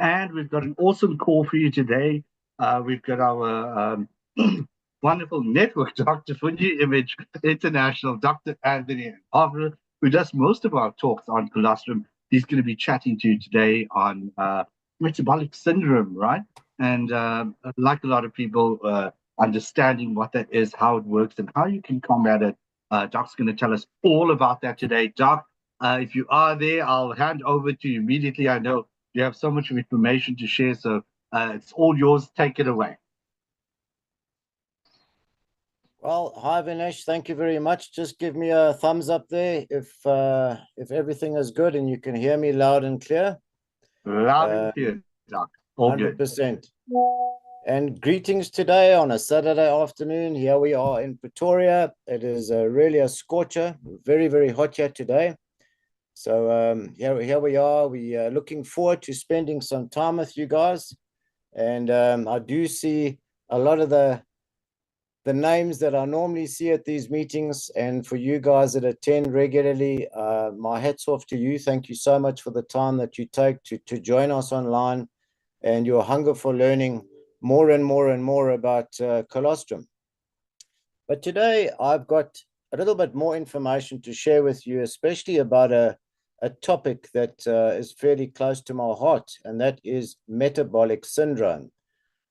And we've got an awesome call for you today. We've got our wonderful network doctor for New Image International, Dr. Anthony Harper, who does most of our talks on colostrum. He's going to be chatting to you today on metabolic syndrome, right? And like a lot of people, understanding what that is, how it works, and how you can combat it. Doc's going to tell us all about that today. Doc, if you are there, I'll hand over to you immediately. I know you have so much information to share, so it's all yours. Take it away. Well, hi Vinesh, thank you very much. Just give me a thumbs up there if everything is good and you can hear me loud and clear. Loud and clear, Doc. All 100%. And greetings today on a Saturday afternoon. Here we are in Pretoria. It is really a scorcher, very, very hot here today. So here we are. We are looking forward to spending some time with you guys. And I do see a lot of the names that I normally see at these meetings. And for you guys that attend regularly, my hat's off to you. Thank you so much for the time that you take to join us online and your hunger for learning more and more and more about colostrum. But today I've got a little bit more information to share with you, especially about a topic that is fairly close to my heart, and that is metabolic syndrome.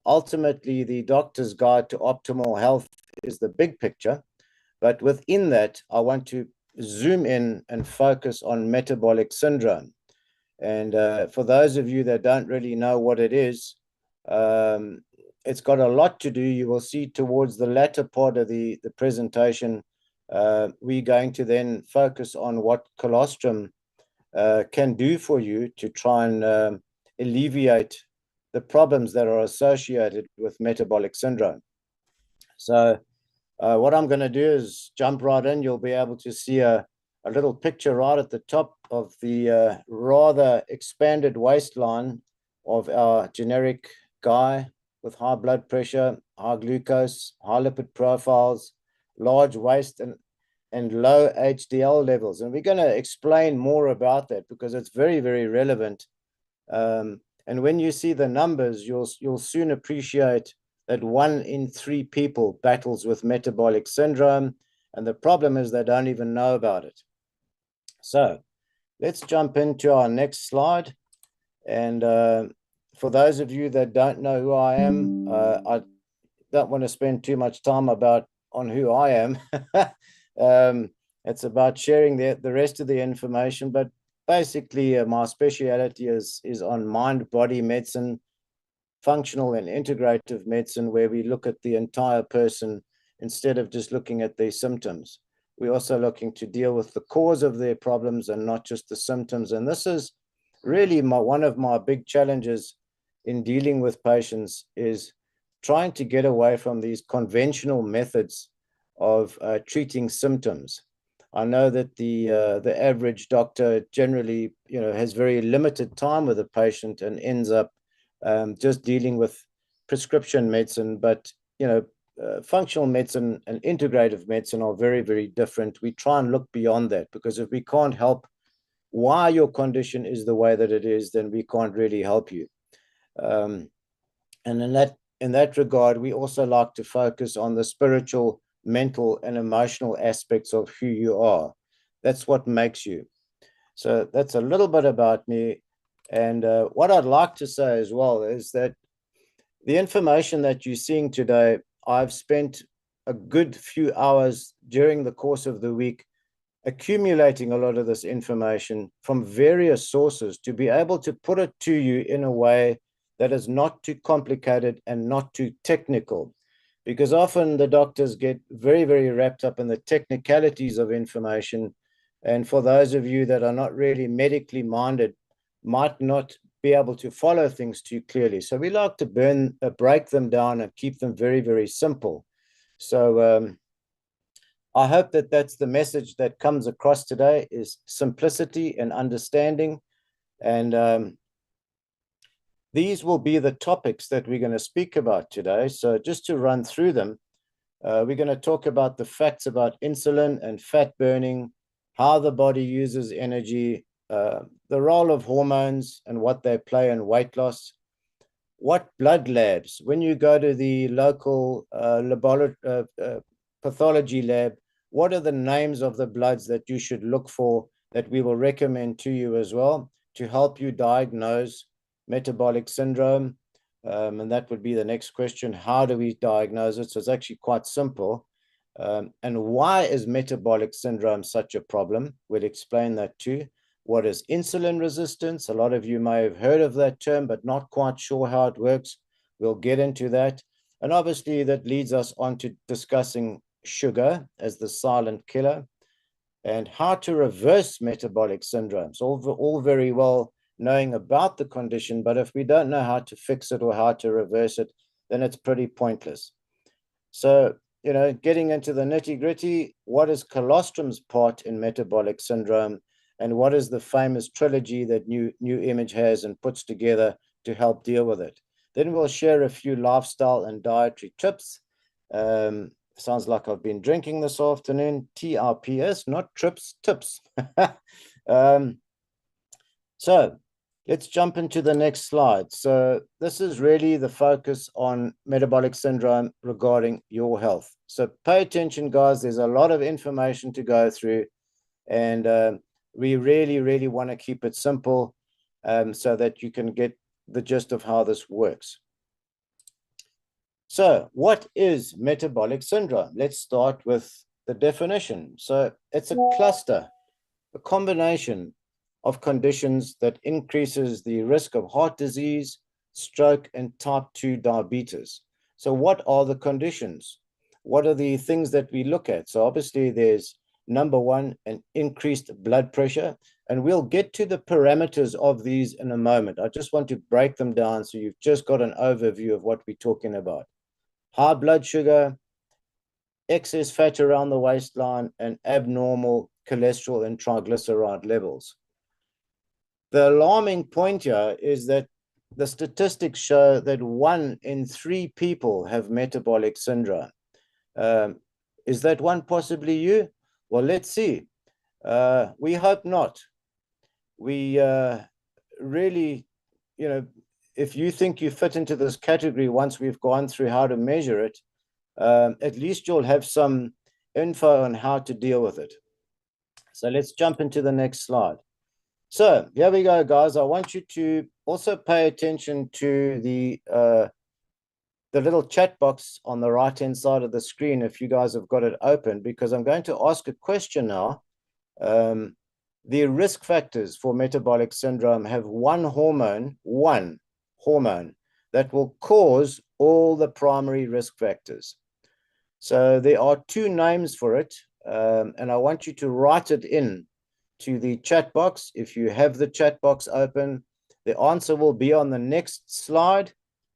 Ultimately, the doctor's guide to optimal health is the big picture, but within that, I want to zoom in and focus on metabolic syndrome. And for those of you that don't really know what it is, it's got a lot to do. You will see towards the latter part of the presentation, we're going to then focus on what colostrum can do for you to try and alleviate the problems that are associated with metabolic syndrome. So what I'm going to do is jump right in. You'll be able to see a little picture right at the top of the rather expanded waistline of our generic guy with high blood pressure, high glucose, high lipid profiles, large waist, and low HDL levels. And we're going to explain more about that because it's very, very relevant. And when you see the numbers, you'll soon appreciate that 1 in 3 people battles with metabolic syndrome. And the problem is they don't even know about it. So let's jump into our next slide. And for those of you that don't know who I am, I don't want to spend too much time on who I am. It's about sharing the rest of the information, but basically my speciality is on mind-body medicine, functional and integrative medicine, where we look at the entire person instead of just looking at their symptoms. We're also looking to deal with the cause of their problems and not just the symptoms. And this is really one of my big challenges in dealing with patients, is trying to get away from these conventional methods of treating symptoms. I know that the average doctor generally, has very limited time with a patient and ends up just dealing with prescription medicine. But functional medicine and integrative medicine are very, very different. We try and look beyond that, because if we can't help why your condition is the way that it is, then we can't really help you. And in that regard, we also like to focus on the spiritual, mental, and emotional aspects of who you are. That's what makes you. So that's a little bit about me. And what I'd like to say as well is that the information that you're seeing today, I've spent a good few hours during the course of the week accumulating a lot of this information from various sources to be able to put it to you in a way that is not too complicated and not too technical. Because often the doctors get very, very wrapped up in the technicalities of information. And for those of you that are not really medically minded, might not be able to follow things too clearly. So we like to break them down and keep them very, very simple. So I hope that that's the message that comes across today, is simplicity and understanding. And these will be the topics that we're going to speak about today. So just to run through them, we're going to talk about the facts about insulin and fat burning, how the body uses energy, the role of hormones and what they play in weight loss. What blood labs, when you go to the local pathology lab, what are the names of the bloods that you should look for that we will recommend to you as well to help you diagnose metabolic syndrome? And that would be the next question. How do we diagnose it? So it's actually quite simple. And why is metabolic syndrome such a problem? We'll explain that too. What is insulin resistance? A lot of you may have heard of that term, but not quite sure how it works. We'll get into that. And obviously that leads us on to discussing sugar as the silent killer and how to reverse metabolic syndrome. So all very well knowing about the condition, but if we don't know how to fix it or how to reverse it, then it's pretty pointless. So, you know, getting into the nitty-gritty, what is colostrum's part in metabolic syndrome? And what is the famous trilogy that New Image has and puts together to help deal with it? Then we'll share a few lifestyle and dietary tips. Sounds like I've been drinking this afternoon. TRPS, not trips, tips. So let's jump into the next slide. So this is really the focus on metabolic syndrome regarding your health. So pay attention, guys. There's a lot of information to go through, and we really want to keep it simple so that you can get the gist of how this works. So what is metabolic syndrome? Let's start with the definition. So it's a cluster, a combination of conditions that increases the risk of heart disease, stroke, and type 2 diabetes. So what are the conditions? What are the things that we look at? So obviously there's number one, an increased blood pressure, and we'll get to the parameters of these in a moment. I just want to break them down so you've just got an overview of what we're talking about. High blood sugar, excess fat around the waistline, and abnormal cholesterol and triglyceride levels. The alarming point here is that the statistics show that 1 in 3 people have metabolic syndrome. Is that one possibly you? Well, let's see. We hope not. We really, you know, if you think you fit into this category once we've gone through how to measure it, at least you'll have some info on how to deal with it. So let's jump into the next slide. So here we go, guys. I want you to also pay attention to the little chat box on the right-hand side of the screen if you guys have got it open, because I'm going to ask a question now. The risk factors for metabolic syndrome have one hormone that will cause all the primary risk factors. So there are 2 names for it, and I want you to write it in to the chat box. If you have the chat box open, the answer will be on the next slide.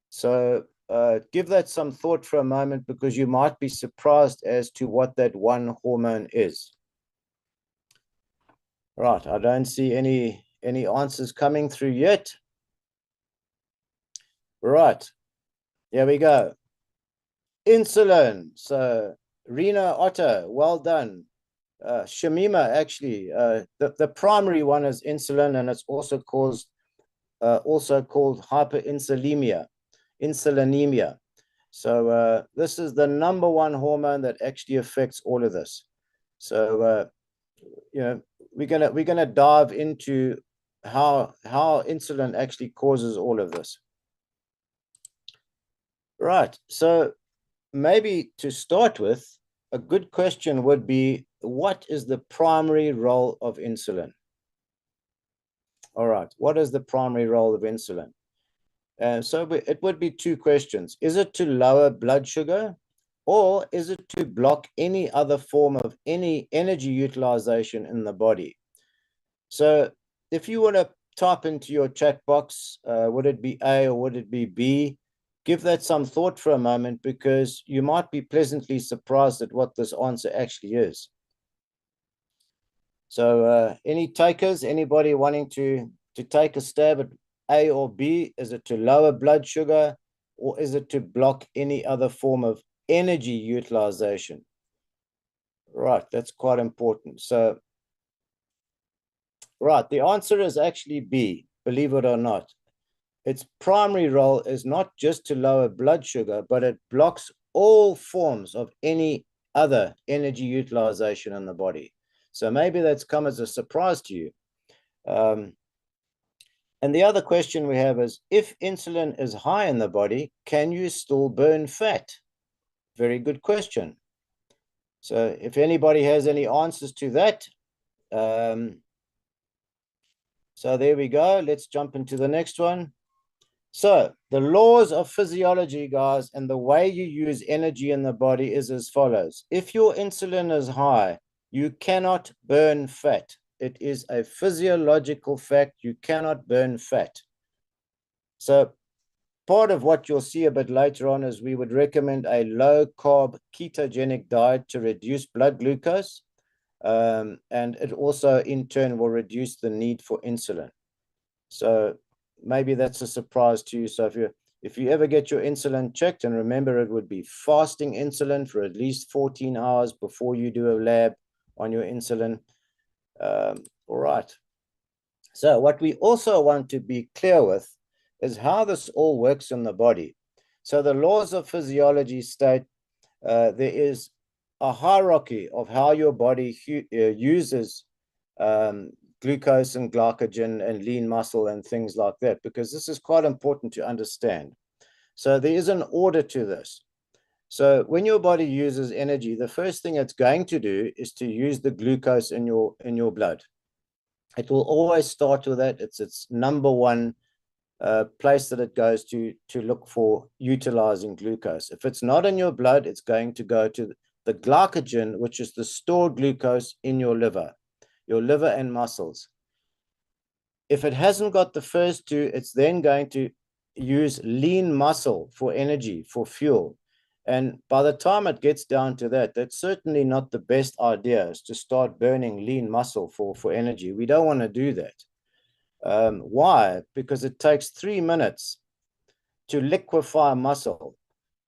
So give that some thought for a moment, because you might be surprised as to what that one hormone is. Right, I don't see any answers coming through yet. Right, here we go. Insulin. So Rena Otto, well done. Shamima, actually, the primary one is insulin, and it's also called hyperinsulinemia. So this is the number one hormone that actually affects all of this. So you know, we're gonna dive into how insulin actually causes all of this. Right. So maybe to start with, a good question would be, what is the primary role of insulin? All right. What is the primary role of insulin? So it would be 2 questions. Is it to lower blood sugar, or is it to block any other form of any energy utilization in the body? So if you want to type into your chat box, would it be A or would it be B? Give that some thought for a moment, because you might be pleasantly surprised at what this answer actually is. So any takers, anybody wanting to take a stab at A or B? Is it to lower blood sugar, or is it to block any other form of energy utilization? Right, that's quite important. So, Right, the answer is actually B, believe it or not. Its primary role is not just to lower blood sugar, but it blocks all forms of any other energy utilization in the body. So maybe that's come as a surprise to you. And the other question we have is, if insulin is high in the body, can you still burn fat? Very good question. So if anybody has any answers to that, so there we go. Let's jump into the next one. So the laws of physiology, guys, and the way you use energy in the body is as follows. If your insulin is high, you cannot burn fat. It is a physiological fact. You cannot burn fat. So part of what you'll see a bit later on is we would recommend a low-carb ketogenic diet to reduce blood glucose. And it also, in turn, will reduce the need for insulin. So maybe that's a surprise to you. So if you ever get your insulin checked, and remember, it would be fasting insulin for at least 14 hours before you do a lab on your insulin. All right. So what we also want to be clear with is how this all works in the body. So the laws of physiology state there is a hierarchy of how your body uses glucose and glycogen and lean muscle and things like that, because this is quite important to understand. So there is an order to this. So when your body uses energy, the first thing it's going to do is to use the glucose in your blood. It will always start with that. It's its number one place that it goes to look for utilizing glucose. If it's not in your blood, it's going to go to the glycogen, which is the stored glucose in your liver and muscles. If it hasn't got the first two, it's then going to use lean muscle for energy, for fuel. And by the time it gets down to that, that's certainly not the best idea, is to start burning lean muscle for energy. We don't want to do that. Why? Because it takes 3 minutes to liquefy muscle,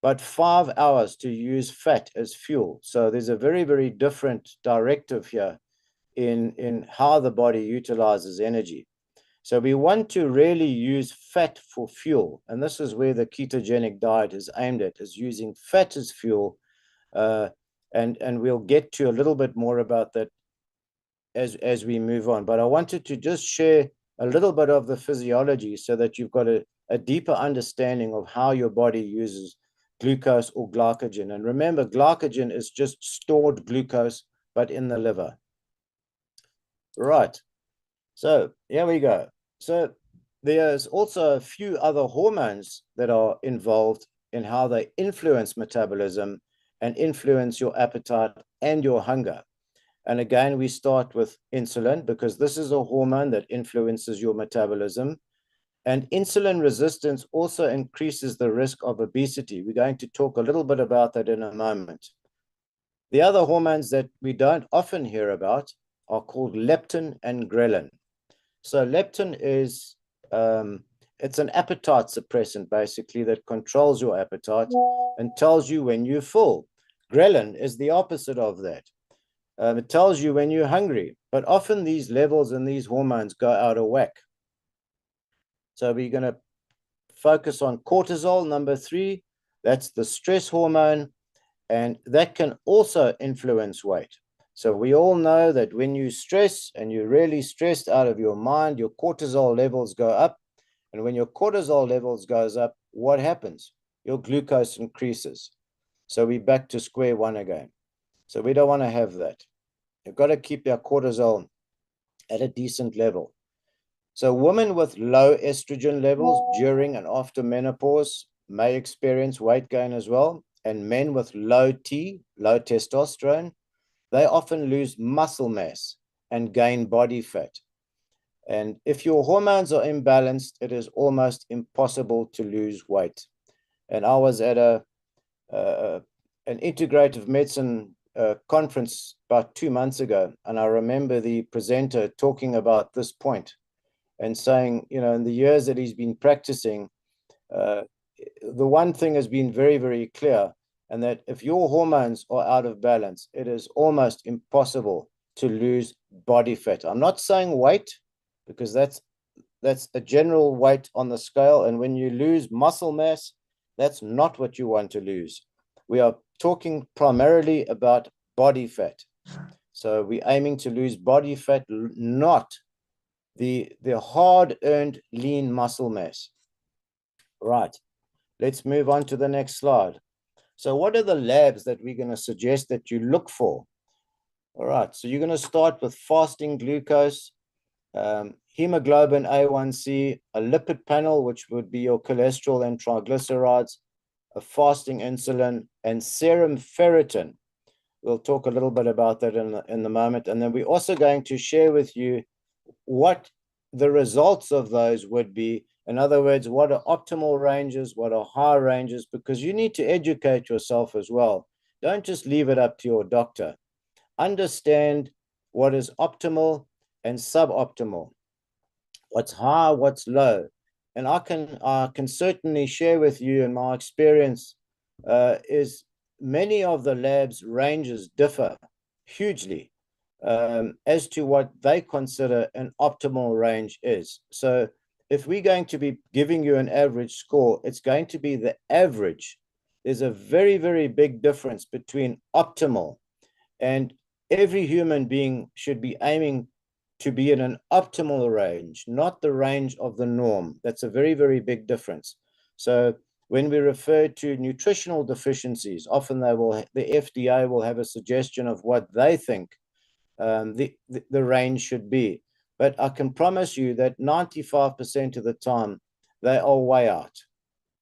but 5 hours to use fat as fuel. So there's a very, very different directive here in how the body utilizes energy. So we want to really use fat for fuel. And this is where the ketogenic diet is aimed at, is using fat as fuel. And we'll get to a little bit more about that as we move on. But I wanted to just share a little bit of the physiology so that you've got a deeper understanding of how your body uses glucose or glycogen. And remember, glycogen is just stored glucose, but in the liver. Right. So here we go. So there's also a few other hormones that are involved in how they influence metabolism and influence your appetite and your hunger. And again, we start with insulin, because this is a hormone that influences your metabolism. And insulin resistance also increases the risk of obesity. We're going to talk a little bit about that in a moment. The other hormones that we don't often hear about are called leptin and ghrelin. So leptin is, it's an appetite suppressant, basically, that controls your appetite and tells you when you're full. Ghrelin is the opposite of that. It tells you when you're hungry, but often these levels and these hormones go out of whack. So we're going to focus on cortisol, number 3. That's the stress hormone, and that can also influence weight. So we all know that when you stress and you're really stressed out of your mind, your cortisol levels go up. And when your cortisol levels goes up, what happens? Your glucose increases. So we're back to square one again. So we don't want to have that. You've got to keep your cortisol at a decent level. So women with low estrogen levels during and after menopause may experience weight gain as well. And men with low testosterone, they often lose muscle mass and gain body fat. And if your hormones are imbalanced, it is almost impossible to lose weight. And I was at an integrative medicine conference about 2 months ago, and I remember the presenter talking about this point and saying, you know, in the years that he's been practicing, the one thing has been very, very clear, and that if your hormones are out of balance, it is almost impossible to lose body fat. I'm not saying weight, because that's a general weight on the scale. And when you lose muscle mass, that's not what you want to lose. We are talking primarily about body fat. So we're aiming to lose body fat, not the hard-earned lean muscle mass. Right. Let's move on to the next slide. So what are the labs that we're going to suggest that you look for? All right. So you're going to start with fasting glucose, hemoglobin A1C, a lipid panel, which would be your cholesterol and triglycerides, a fasting insulin, and serum ferritin. We'll talk a little bit about that in the moment. And then we're also going to share with you what the results of those would be. In other words, what are optimal ranges, what are high ranges, because you need to educate yourself as well. Don't just leave it up to your doctor. Understand what is optimal and suboptimal, what's high, what's low. And I can certainly share with you in my experience is many of the labs ranges differ hugely as to what they consider an optimal range is. So if we're going to be giving you an average score, it's going to be the average. There's a very, very big difference between optimal, and every human being should be aiming to be in an optimal range, not the range of the norm. That's a very, very big difference. So when we refer to nutritional deficiencies, often the FDA will have a suggestion of what they think the range should be. But I can promise you that 95% of the time, they are way out.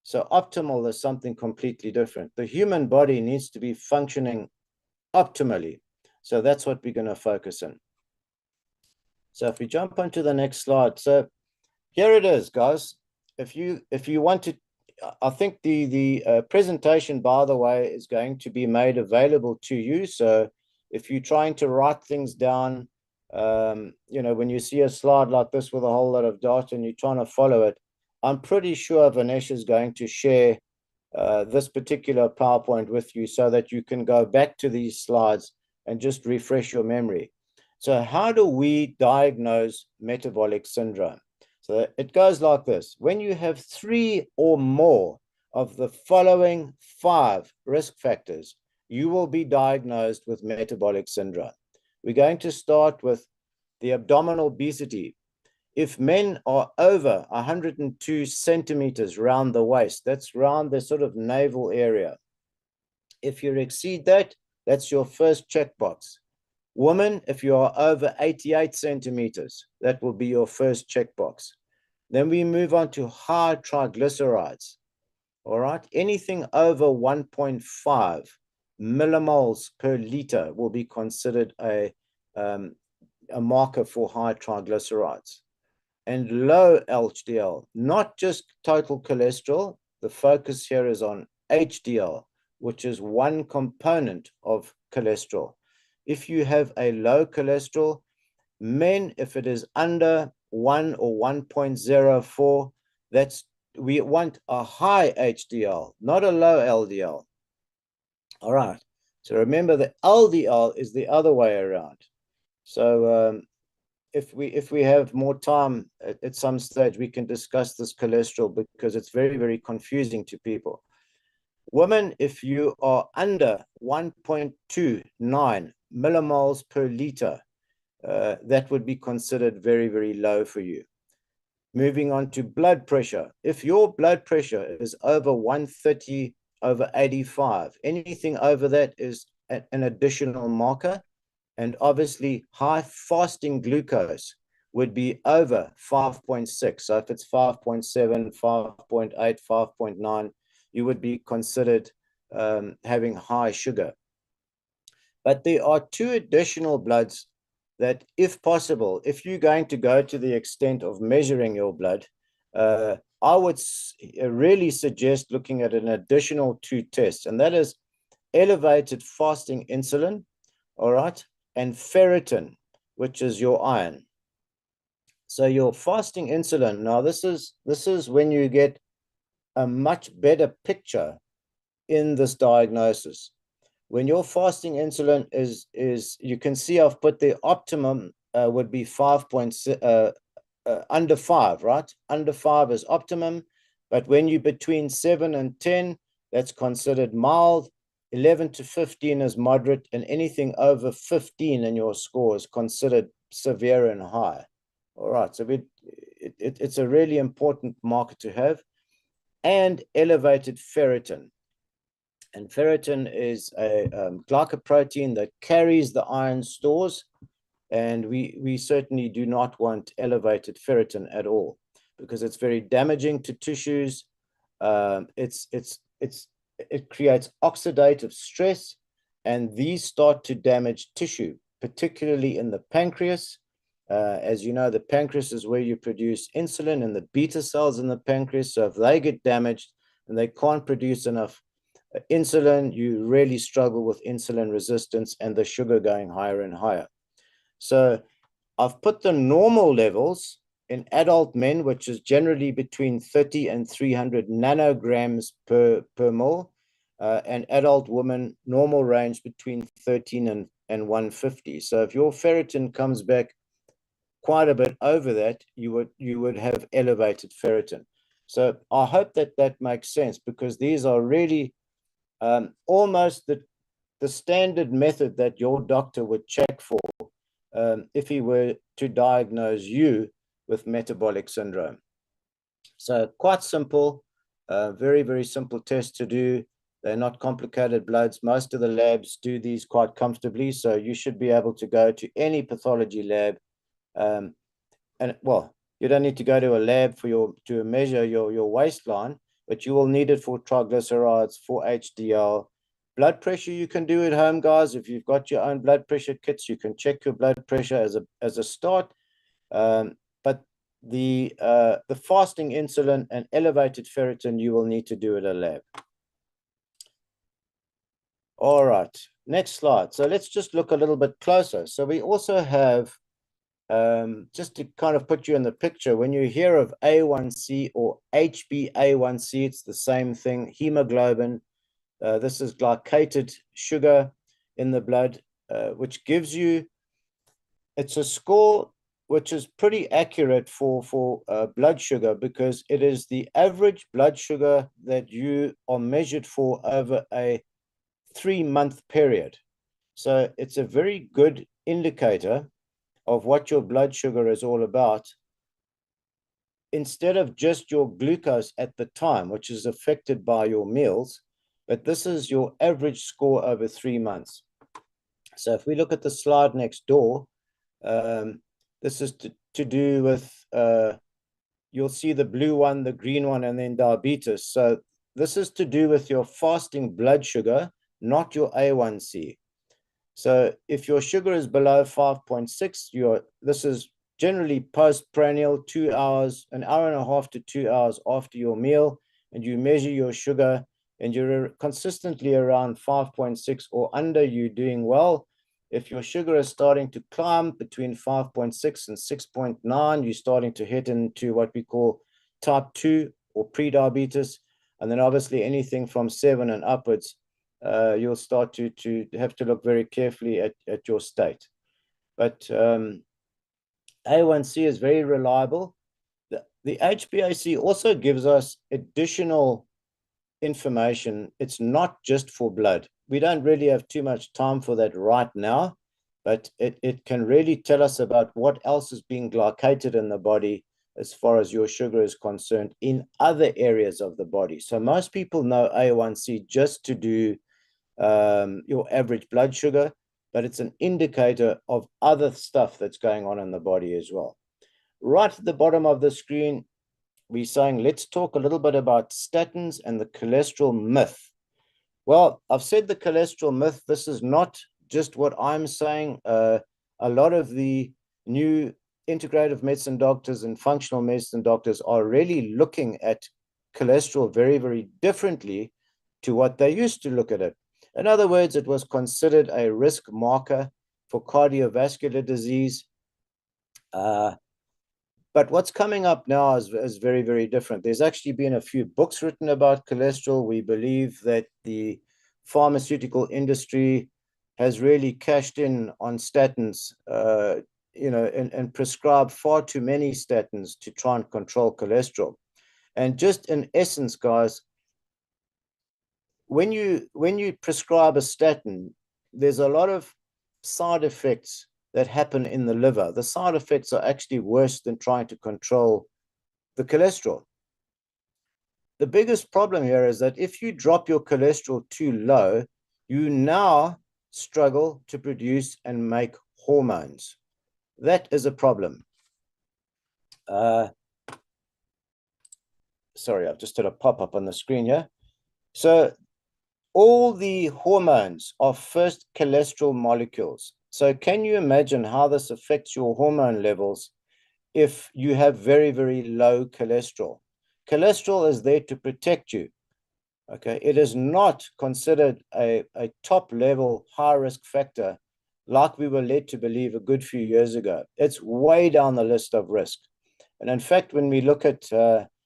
So optimal is something completely different. The human body needs to be functioning optimally. So that's what we're going to focus on. So if we jump onto the next slide. So here it is, guys. If you want to, I think the presentation, by the way, is going to be made available to you. So if you're trying to write things down, you know, when you see a slide like this with a whole lot of data and you're trying to follow it, I'm pretty sure Vanessa is going to share this particular PowerPoint with you so that you can go back to these slides and just refresh your memory. So how do we diagnose metabolic syndrome? So it goes like this. When you have 3 or more of the following 5 risk factors, you will be diagnosed with metabolic syndrome. We're going to start with the abdominal obesity. If men are over 102 centimeters round the waist, that's round the sort of navel area. If you exceed that, that's your first checkbox. Women, if you are over 88 centimeters, that will be your first checkbox. Then we move on to high triglycerides. All right, anything over 1.5 millimoles per liter will be considered a marker for high triglycerides. And low LDL, not just total cholesterol. The focus here is on HDL, which is one component of cholesterol. If you have a low cholesterol, men, if it is under 1 or 1.04, we want a high HDL, not a low LDL. All right. So remember, the LDL is the other way around. So if we have more time at some stage, we can discuss this cholesterol because it's very, very confusing to people. Women, if you are under 1.29 millimoles per liter, that would be considered very, very low for you. Moving on to blood pressure. If your blood pressure is over 130 over 85, anything over that is an additional marker. And obviously, high fasting glucose would be over 5.6. So if it's 5.7, 5.8, 5.9, you would be considered having high sugar. But there are 2 additional bloods that, if possible, if you're going to go to the extent of measuring your blood, I would really suggest looking at an additional 2 tests, and that is elevated fasting insulin, all right, and ferritin, which is your iron. So your fasting insulin, now this is when you get a much better picture in this diagnosis. When your fasting insulin is you can see I've put the optimum would be 5.6 under 5, right? Under 5 is optimum, but when you're between 7 and 10, that's considered mild. 11 to 15 is moderate, and anything over 15 in your score is considered severe and high. All right, so it's a really important marker to have. And elevated ferritin. And ferritin is a glycoprotein that carries the iron stores, and we certainly do not want elevated ferritin at all, because it's very damaging to tissues. It creates oxidative stress, and these start to damage tissue, particularly in the pancreas. As you know, the pancreas is where you produce insulin, and the beta cells in the pancreas. So if they get damaged and they can't produce enough insulin, you really struggle with insulin resistance and the sugar going higher and higher. So I've put the normal levels in adult men, which is generally between 30 and 300 nanograms per mol, and adult women, normal range between 13 and 150. So if your ferritin comes back quite a bit over that, you would have elevated ferritin. So I hope that makes sense, because these are really almost the standard method that your doctor would check for if he were to diagnose you with metabolic syndrome. So quite simple, very, very simple test to do. They're not complicated bloods. Most of the labs do these quite comfortably, so you should be able to go to any pathology lab. And well, you don't need to go to a lab to measure your waistline, but you will need it for triglycerides, for HDL. Blood pressure you can do at home, guys. If you've got your own blood pressure kits, you can check your blood pressure as a start. But the fasting insulin and elevated ferritin you will need to do at a lab. All right, next slide. So let's just look a little bit closer. So we also have, just to kind of put you in the picture, when you hear of A1C or HbA1c, it's the same thing, hemoglobin. This is glycated sugar in the blood, which gives you, it's a score which is pretty accurate for blood sugar, because it is the average blood sugar that you are measured for over a 3-month period. So it's a very good indicator of what your blood sugar is all about, instead of just your glucose at the time, which is affected by your meals, but this is your average score over 3 months. So if we look at the slide next door, this is to do with, you'll see the blue one, the green one, and then diabetes. So this is to do with your fasting blood sugar, not your A1C. So if your sugar is below 5.6, this is generally postprandial, 2 hours, an hour and a half to 2 hours after your meal, and you measure your sugar and you're consistently around 5.6 or under, you're doing well. If your sugar is starting to climb between 5.6 and 6.9, you're starting to hit into what we call type 2 or pre-diabetes. And then obviously anything from 7 and upwards, you'll start to have to look very carefully at your state. But A1C is very reliable. The HbA1c also gives us additional information. It's not just for blood. We don't really have too much time for that right now, but it can really tell us about what else is being glycated in the body as far as your sugar is concerned in other areas of the body. So most people know A1C just to do your average blood sugar, but it's an indicator of other stuff that's going on in the body as well. Right at the bottom of the screen, we're saying, let's talk a little bit about statins and the cholesterol myth. Well, I've said the cholesterol myth. This is not just what I'm saying. A lot of the new integrative medicine doctors and functional medicine doctors are really looking at cholesterol very, very differently to what they used to look at it. In other words, it was considered a risk marker for cardiovascular disease. But what's coming up now is very, very different. There's actually been a few books written about cholesterol. We believe that the pharmaceutical industry has really cashed in on statins and prescribe far too many statins to try and control cholesterol. And just in essence, guys, when you prescribe a statin, there's a lot of side effects that happen in the liver. The side effects are actually worse than trying to control the cholesterol. The biggest problem here is that if you drop your cholesterol too low, you now struggle to produce and make hormones. That is a problem. Sorry, I've just had a pop-up on the screen here. So all the hormones are first cholesterol molecules. So can you imagine how this affects your hormone levels if you have very, very low cholesterol? Cholesterol is there to protect you. Okay, it is not considered a top level high risk factor like we were led to believe a good few years ago. It's way down the list of risk. And in fact, when we look at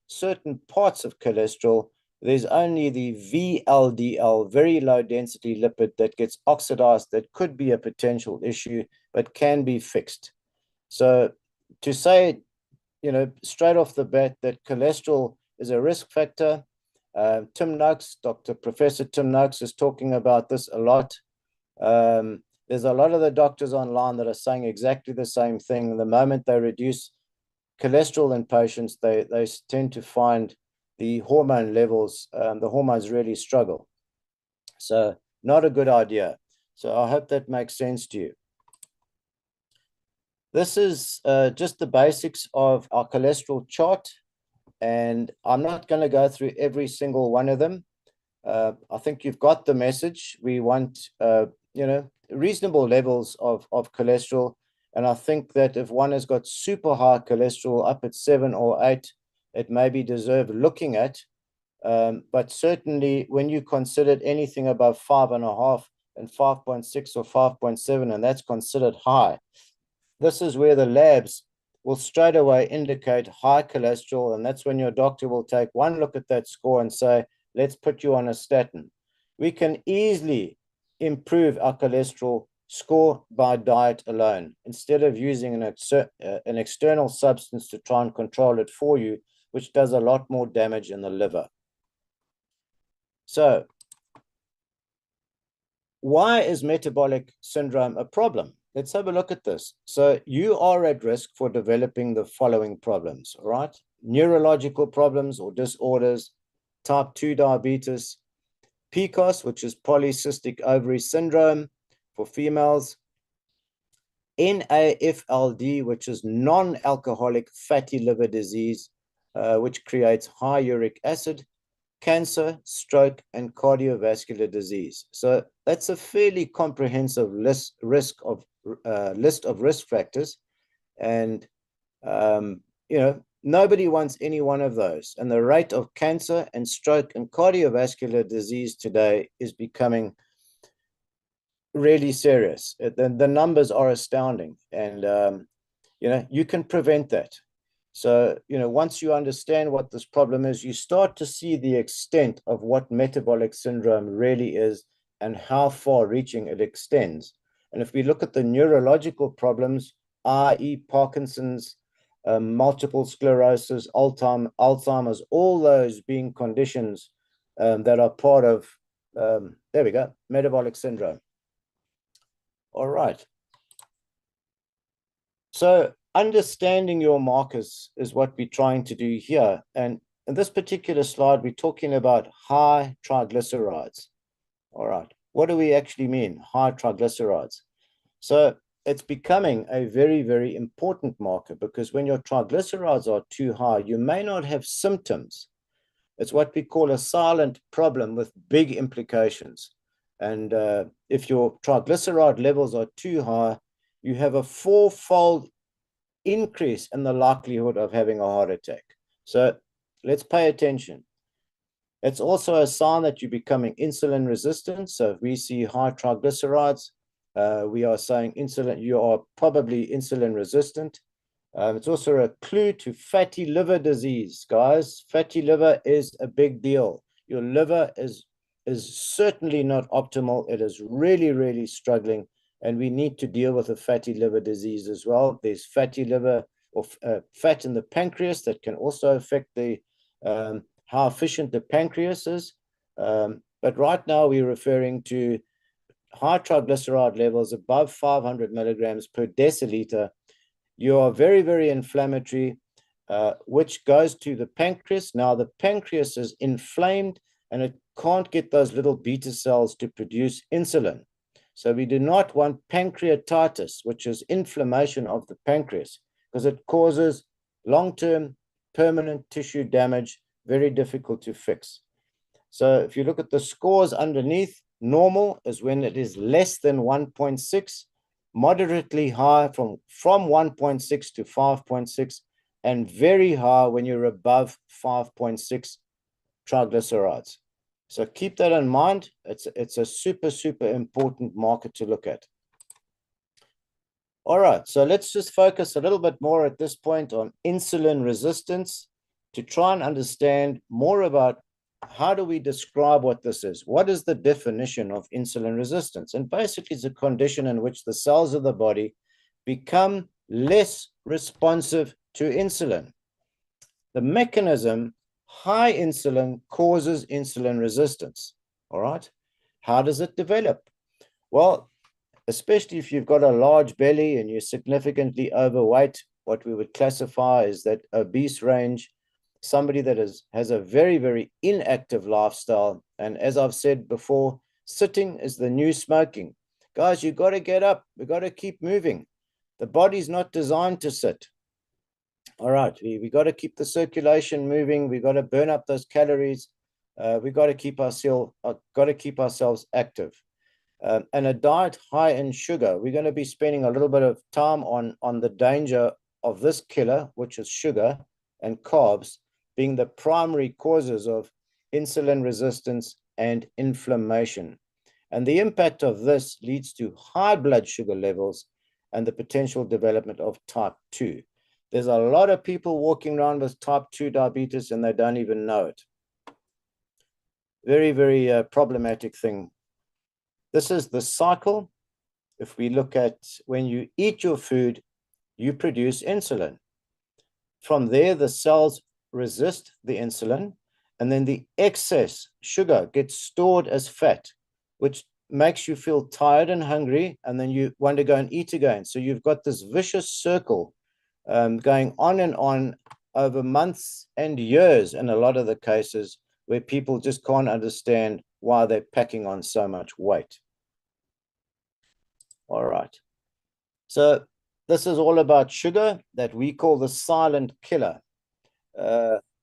certain parts of cholesterol, there's only the VLDL, very low density lipid, that gets oxidized, that could be a potential issue, but can be fixed. So to say, straight off the bat that cholesterol is a risk factor, Tim Noakes, Professor Tim Noakes is talking about this a lot. There's a lot of the doctors online that are saying exactly the same thing. The moment they reduce cholesterol in patients, they tend to find the hormone levels, the hormones really struggle. So not a good idea. So I hope that makes sense to you. This is just the basics of our cholesterol chart, and I'm not going to go through every single one of them. I think you've got the message. We want, reasonable levels of cholesterol. And I think that if one has got super high cholesterol up at 7 or 8, it may be deserved looking at. But certainly when you considered anything above 5.5 and 5.6 or 5.7, and that's considered high, this is where the labs will straight away indicate high cholesterol. And that's when your doctor will take one look at that score and say, let's put you on a statin. We can easily improve our cholesterol score by diet alone, instead of using an external substance to try and control it for you, which does a lot more damage in the liver. So why is metabolic syndrome a problem? Let's have a look at this. So you are at risk for developing the following problems, all right? Neurological problems or disorders, type 2 diabetes, PCOS, which is polycystic ovary syndrome for females, NAFLD, which is non-alcoholic fatty liver disease, which creates high uric acid, cancer, stroke, and cardiovascular disease. So that's a fairly comprehensive list of risk factors, and nobody wants any one of those. And the rate of cancer and stroke and cardiovascular disease today is becoming really serious. The numbers are astounding, and you can prevent that. So once you understand what this problem is, you start to see the extent of what metabolic syndrome really is and how far-reaching it extends. And if we look at the neurological problems, i.e. Parkinson's, multiple sclerosis, Alzheimer's, all those being conditions that are part of, there we go, metabolic syndrome. All right. So understanding your markers is what we're trying to do here. And in this particular slide, we're talking about high triglycerides. All right. What do we actually mean, high triglycerides? So it's becoming a very, very important marker, because when your triglycerides are too high, you may not have symptoms. It's what we call a silent problem with big implications. And if your triglyceride levels are too high, you have a 4-fold increase in the likelihood of having a heart attack. So let's pay attention. It's also a sign that you're becoming insulin resistant. So if we see high triglycerides, we are saying you are probably insulin resistant. It's also a clue to fatty liver disease, guys. Fatty liver is a big deal. Your liver is certainly not optimal. It is really, really struggling. and we need to deal with a fatty liver disease as well. There's fatty liver or fat in the pancreas that can also affect the how efficient the pancreas is. But right now we're referring to high triglyceride levels above 500 milligrams per deciliter. You are very, very inflammatory, which goes to the pancreas. Now the pancreas is inflamed and it can't get those little beta cells to produce insulin. So we do not want pancreatitis, which is inflammation of the pancreas, because it causes long-term permanent tissue damage, very difficult to fix. So if you look at the scores underneath, normal is when it is less than 1.6, moderately high from 1.6 to 5.6, and very high when you're above 5.6 triglycerides. So keep that in mind. It's a super, super important marker to look at. All right, so let's just focus a little bit more at this point on insulin resistance to try and understand more about how do we describe what this is? What is the definition of insulin resistance? And basically, it's a condition in which the cells of the body become less responsive to insulin. The mechanism, high insulin causes insulin resistance. All right. How does it develop? Well, especially if you've got a large belly and you're significantly overweight, what we would classify as that obese range, somebody that has a very, very inactive lifestyle. And as I've said before, sitting is the new smoking. Guys, you've got to get up. We've got to keep moving. The body's not designed to sit. All right, we got to keep the circulation moving. We got to burn up those calories. We got to keep ourselves active. And a diet high in sugar. We're going to be spending a little bit of time on the danger of this killer, which is sugar and carbs, being the primary causes of insulin resistance and inflammation. And the impact of this leads to high blood sugar levels and the potential development of type 2. There's a lot of people walking around with type 2 diabetes and they don't even know it. Very, very problematic thing. This is the cycle. If we look at when you eat your food, you produce insulin. From there, the cells resist the insulin, and then the excess sugar gets stored as fat, which makes you feel tired and hungry, and then you want to go and eat again. So you've got this vicious circle going on and on over months and years in a lot of the cases where people just can't understand why they're packing on so much weight. All right. So this is all about sugar that we call the silent killer.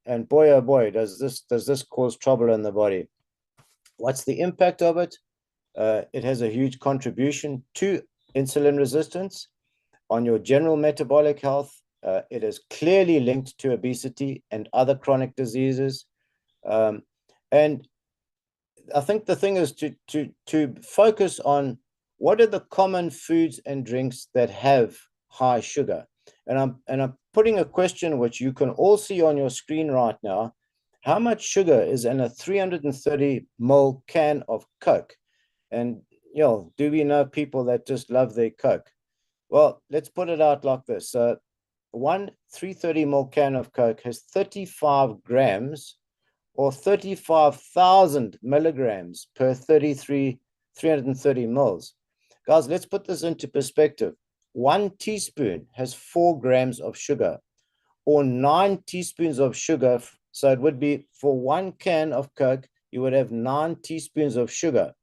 And boy, oh boy, does this cause trouble in the body. What's the impact of it? It has a huge contribution to insulin resistance on your general metabolic health. It is clearly linked to obesity and other chronic diseases. And I think the thing is to focus on what are the common foods and drinks that have high sugar. And I'm putting a question which you can all see on your screen right now. How much sugar is in a 330 ml can of Coke? And, you know, do we know people that just love their Coke? Well, let's put it out like this. One 330 ml can of Coke has 35 grams or 35,000 milligrams per 330 mils. Guys, let's put this into perspective. 1 teaspoon has 4 grams of sugar, or 9 teaspoons of sugar. So it would be for 1 can of Coke, you would have 9 teaspoons of sugar.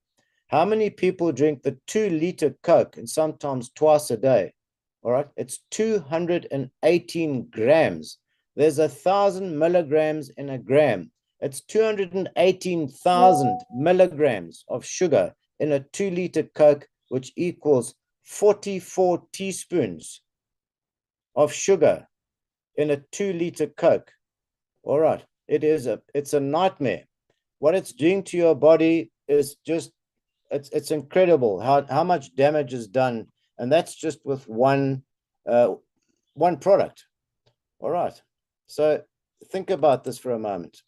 How many people drink the 2-liter Coke and sometimes twice a day? All right, it's 218 grams. There's 1,000 milligrams in a gram. It's 218,000 milligrams of sugar in a 2-liter Coke, which equals 44 teaspoons of sugar in a 2-liter Coke. All right, it's a nightmare. What it's doing to your body is just, it's incredible how much damage is done, and that's just with one product. All right, so think about this for a moment.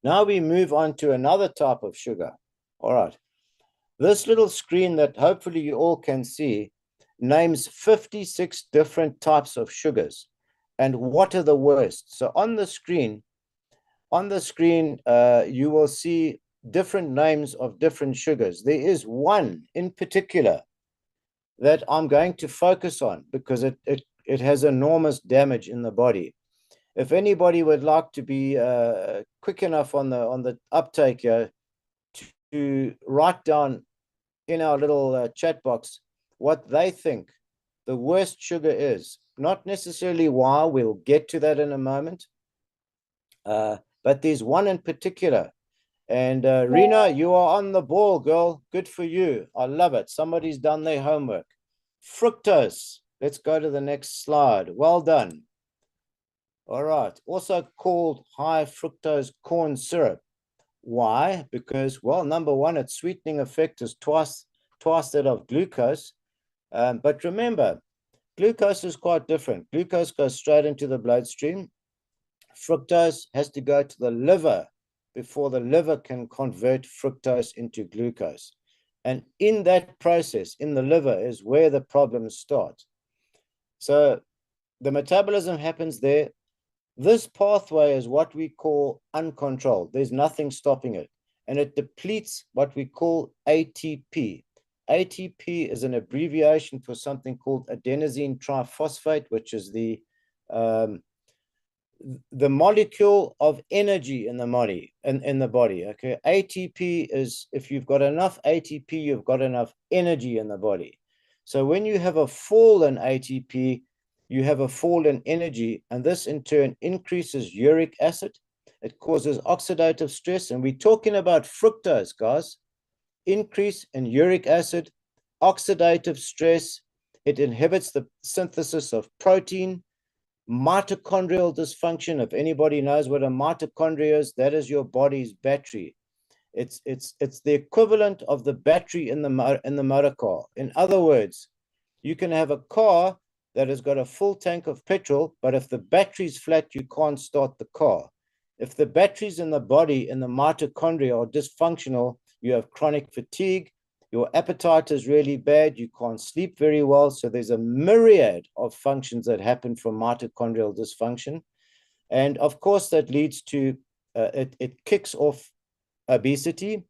Now we move on to another type of sugar. All right, This little screen that hopefully you all can see names 56 different types of sugars and what are the worst. So on the screen, you will see different names of different sugars. There is one in particular that I'm going to focus on because it has enormous damage in the body. If anybody would like to be quick enough on the uptake here to write down in our little chat box what they think the worst sugar is, not necessarily why, we'll get to that in a moment, but there's one in particular. And Rena, you are on the ball, girl. Good for you. I love it. Somebody's done their homework. Fructose. Let's go to the next slide. Well done. All right. Also called high fructose corn syrup. Why? Because, well, number one, its sweetening effect is twice that of glucose. But remember, glucose is quite different. Glucose goes straight into the bloodstream. Fructose has to go to the liver before the liver can convert fructose into glucose. And in that process, in the liver, is where the problems start. So the metabolism happens there. This pathway is what we call uncontrolled. There's nothing stopping it. And it depletes what we call ATP. ATP is an abbreviation for something called adenosine triphosphate, which is the molecule of energy in the body. Okay, ATP is, if you've got enough ATP, you've got enough energy in the body. So when you have a fall in ATP, you have a fall in energy, and this in turn increases uric acid. It causes oxidative stress, and we're talking about fructose, guys. Increase in uric acid, oxidative stress. It inhibits the synthesis of protein. Mitochondrial dysfunction. If anybody knows what a mitochondria is, that is your body's battery. It's the equivalent of the battery in the motor car. In other words, you can have a car that has got a full tank of petrol, but if the battery's flat, you can't start the car. If the batteries in the body and the mitochondria are dysfunctional, you have chronic fatigue, your appetite is really bad, you can't sleep very well. So there's a myriad of functions that happen from mitochondrial dysfunction. And of course, that leads to, it kicks off obesity,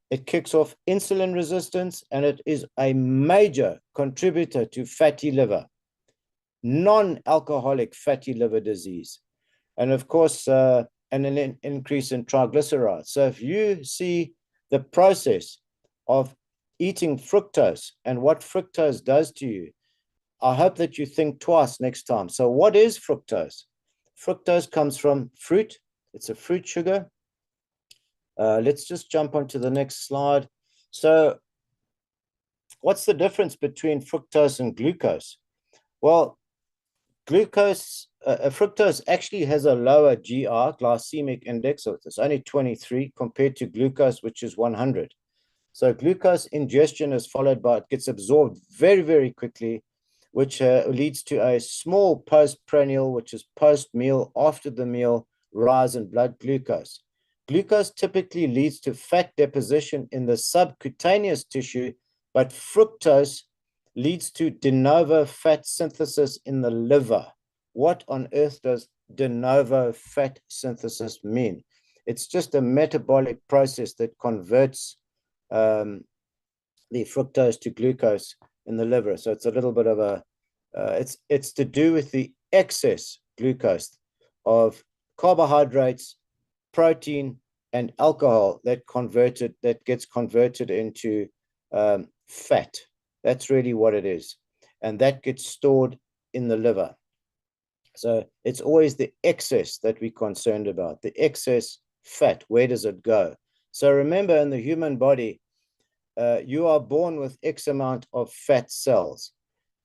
it kicks off insulin resistance, and it is a major contributor to fatty liver, non-alcoholic fatty liver disease. And of course, and an increase in triglycerides. So if you see the process of eating fructose and what fructose does to you, I hope that you think twice next time. So what is fructose? Fructose comes from fruit. It's a fruit sugar. Let's just jump onto the next slide. So what's the difference between fructose and glucose? Well, fructose actually has a lower GI, glycemic index, so it's only 23 compared to glucose, which is 100. So glucose ingestion is followed by, it gets absorbed very, very quickly, which leads to a small postprandial, which is post-meal, after the meal, rise in blood glucose. Glucose typically leads to fat deposition in the subcutaneous tissue, but fructose leads to de novo fat synthesis in the liver. What on earth does de novo fat synthesis mean? It's just a metabolic process that converts the fructose to glucose in the liver. So it's a little bit of a, it's to do with the excess glucose of carbohydrates, protein, and alcohol that gets converted into fat. That's really what it is. And that gets stored in the liver. So it's always the excess that we're concerned about, the excess fat. Where does it go? So remember, in the human body, you are born with X amount of fat cells.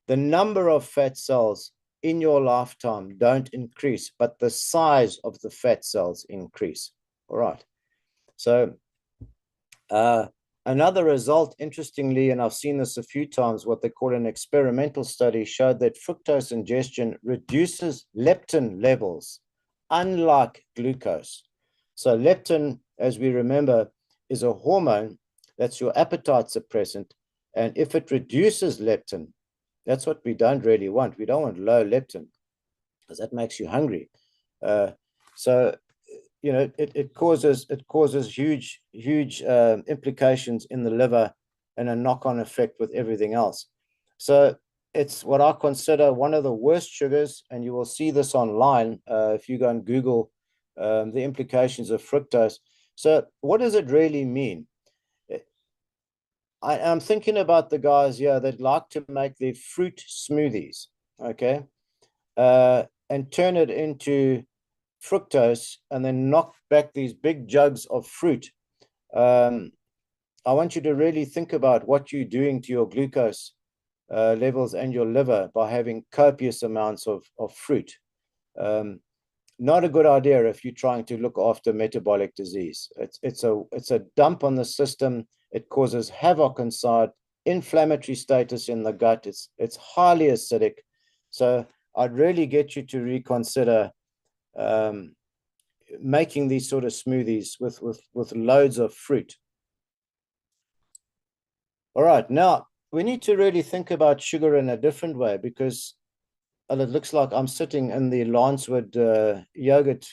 The number of fat cells in your lifetime don't increase, but the size of the fat cells increase. All right. So another result, interestingly, and I've seen this a few times, what they call an experimental study, showed that fructose ingestion reduces leptin levels, unlike glucose. So leptin, as we remember, is a hormone That's your appetite suppressant. And if it reduces leptin, that's what we don't really want. We don't want low leptin, because that makes you hungry. So, you know, it causes huge implications in the liver, and a knock-on effect with everything else. So it's what I consider one of the worst sugars, and you will see this online if you go and Google the implications of fructose. So what does it really mean? I'm thinking about the guys here that like to make their fruit smoothies, okay, and turn it into fructose, and then knock back these big jugs of fruit. I want you to really think about what you're doing to your glucose levels and your liver by having copious amounts of fruit. Not a good idea if you're trying to look after metabolic disease. It's a dump on the system. It causes havoc inside, inflammatory status in the gut. It's highly acidic. So I'd really get you to reconsider making these sort of smoothies with loads of fruit. All right, now we need to really think about sugar in a different way, because it looks like I'm sitting in the Lancewood yogurt.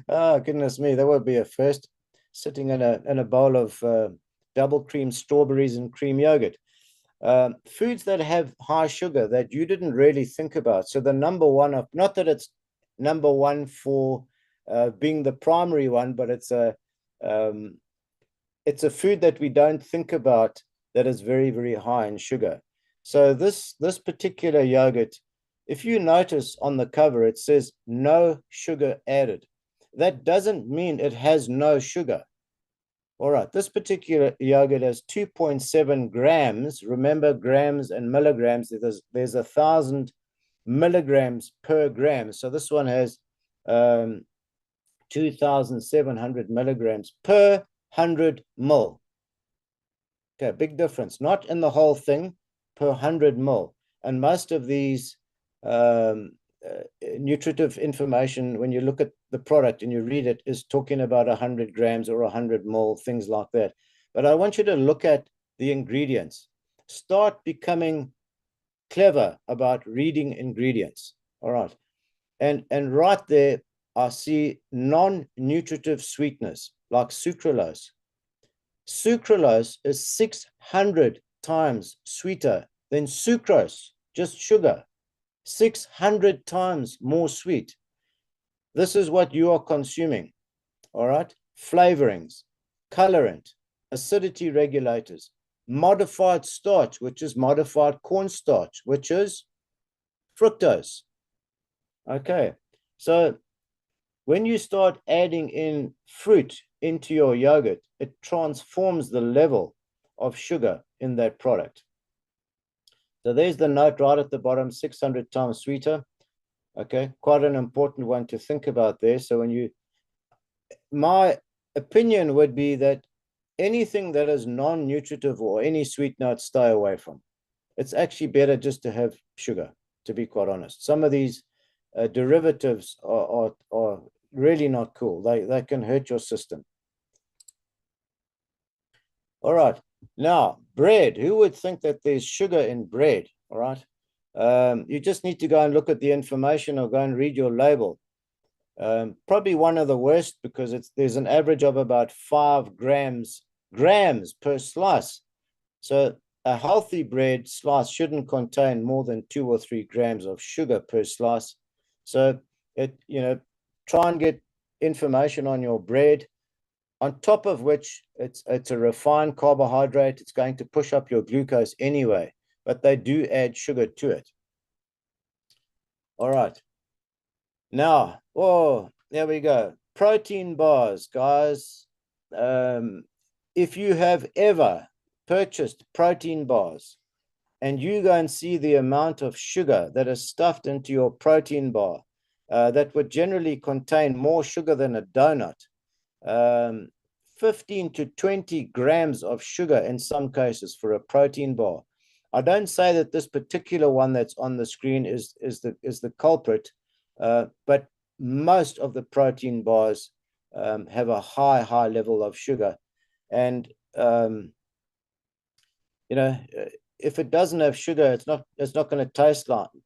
Oh, goodness me, that would be a first, sitting in a bowl of double cream strawberries and cream yogurt. Foods that have high sugar that you didn't really think about. So the number one of, not that it's number one for being the primary one, but it's a food that we don't think about that is very, very high in sugar. So this particular yogurt, if you notice on the cover, it says no sugar added. That doesn't mean it has no sugar. All right, this particular yogurt has 2.7 grams. Remember, grams and milligrams, there's 1,000 milligrams per gram. So this one has 2,700 milligrams per 100 mil. Okay, big difference. Not in the whole thing, per 100 mil. And most of these nutritive information, when you look at the product and you read it, is talking about 100 grams or 100 mil, things like that. But I want you to look at the ingredients. Start becoming clever about reading ingredients. All right. And right there, I see non-nutritive sweeteners like sucralose. Sucralose is 600 times sweeter than sucrose, just sugar. 600 times more sweet. This is what you are consuming. All right. Flavorings, colorant, acidity regulators, modified starch, which is modified cornstarch, which is fructose. Okay. So when you start adding in fruit into your yogurt, it transforms the level of sugar in that product. So there's the note right at the bottom, 600 times sweeter. Okay, quite an important one to think about there. So when you, my opinion would be that anything that is non-nutritive or any sweet note, stay away from. It's actually better just to have sugar, to be quite honest. Some of these derivatives are really not cool. They can hurt your system. All right. Now, bread. Who would think that there's sugar in bread? All right. You just need to go and look at the information or go and read your label. Probably one of the worst, because there's an average of about 5 grams per slice. So a healthy bread slice shouldn't contain more than 2 or 3 grams of sugar per slice. So try and get information on your bread, on top of which it's a refined carbohydrate. It's going to push up your glucose anyway, but they do add sugar to it. All right. Now, there we go. Protein bars, guys. If you have ever purchased protein bars and you go and see the amount of sugar that is stuffed into your protein bar, that would generally contain more sugar than a donut. 15 to 20 grams of sugar in some cases for a protein bar. I don't say that this particular one that's on the screen is the culprit, but most of the protein bars have a high level of sugar. And you know, if it doesn't have sugar, it's not going to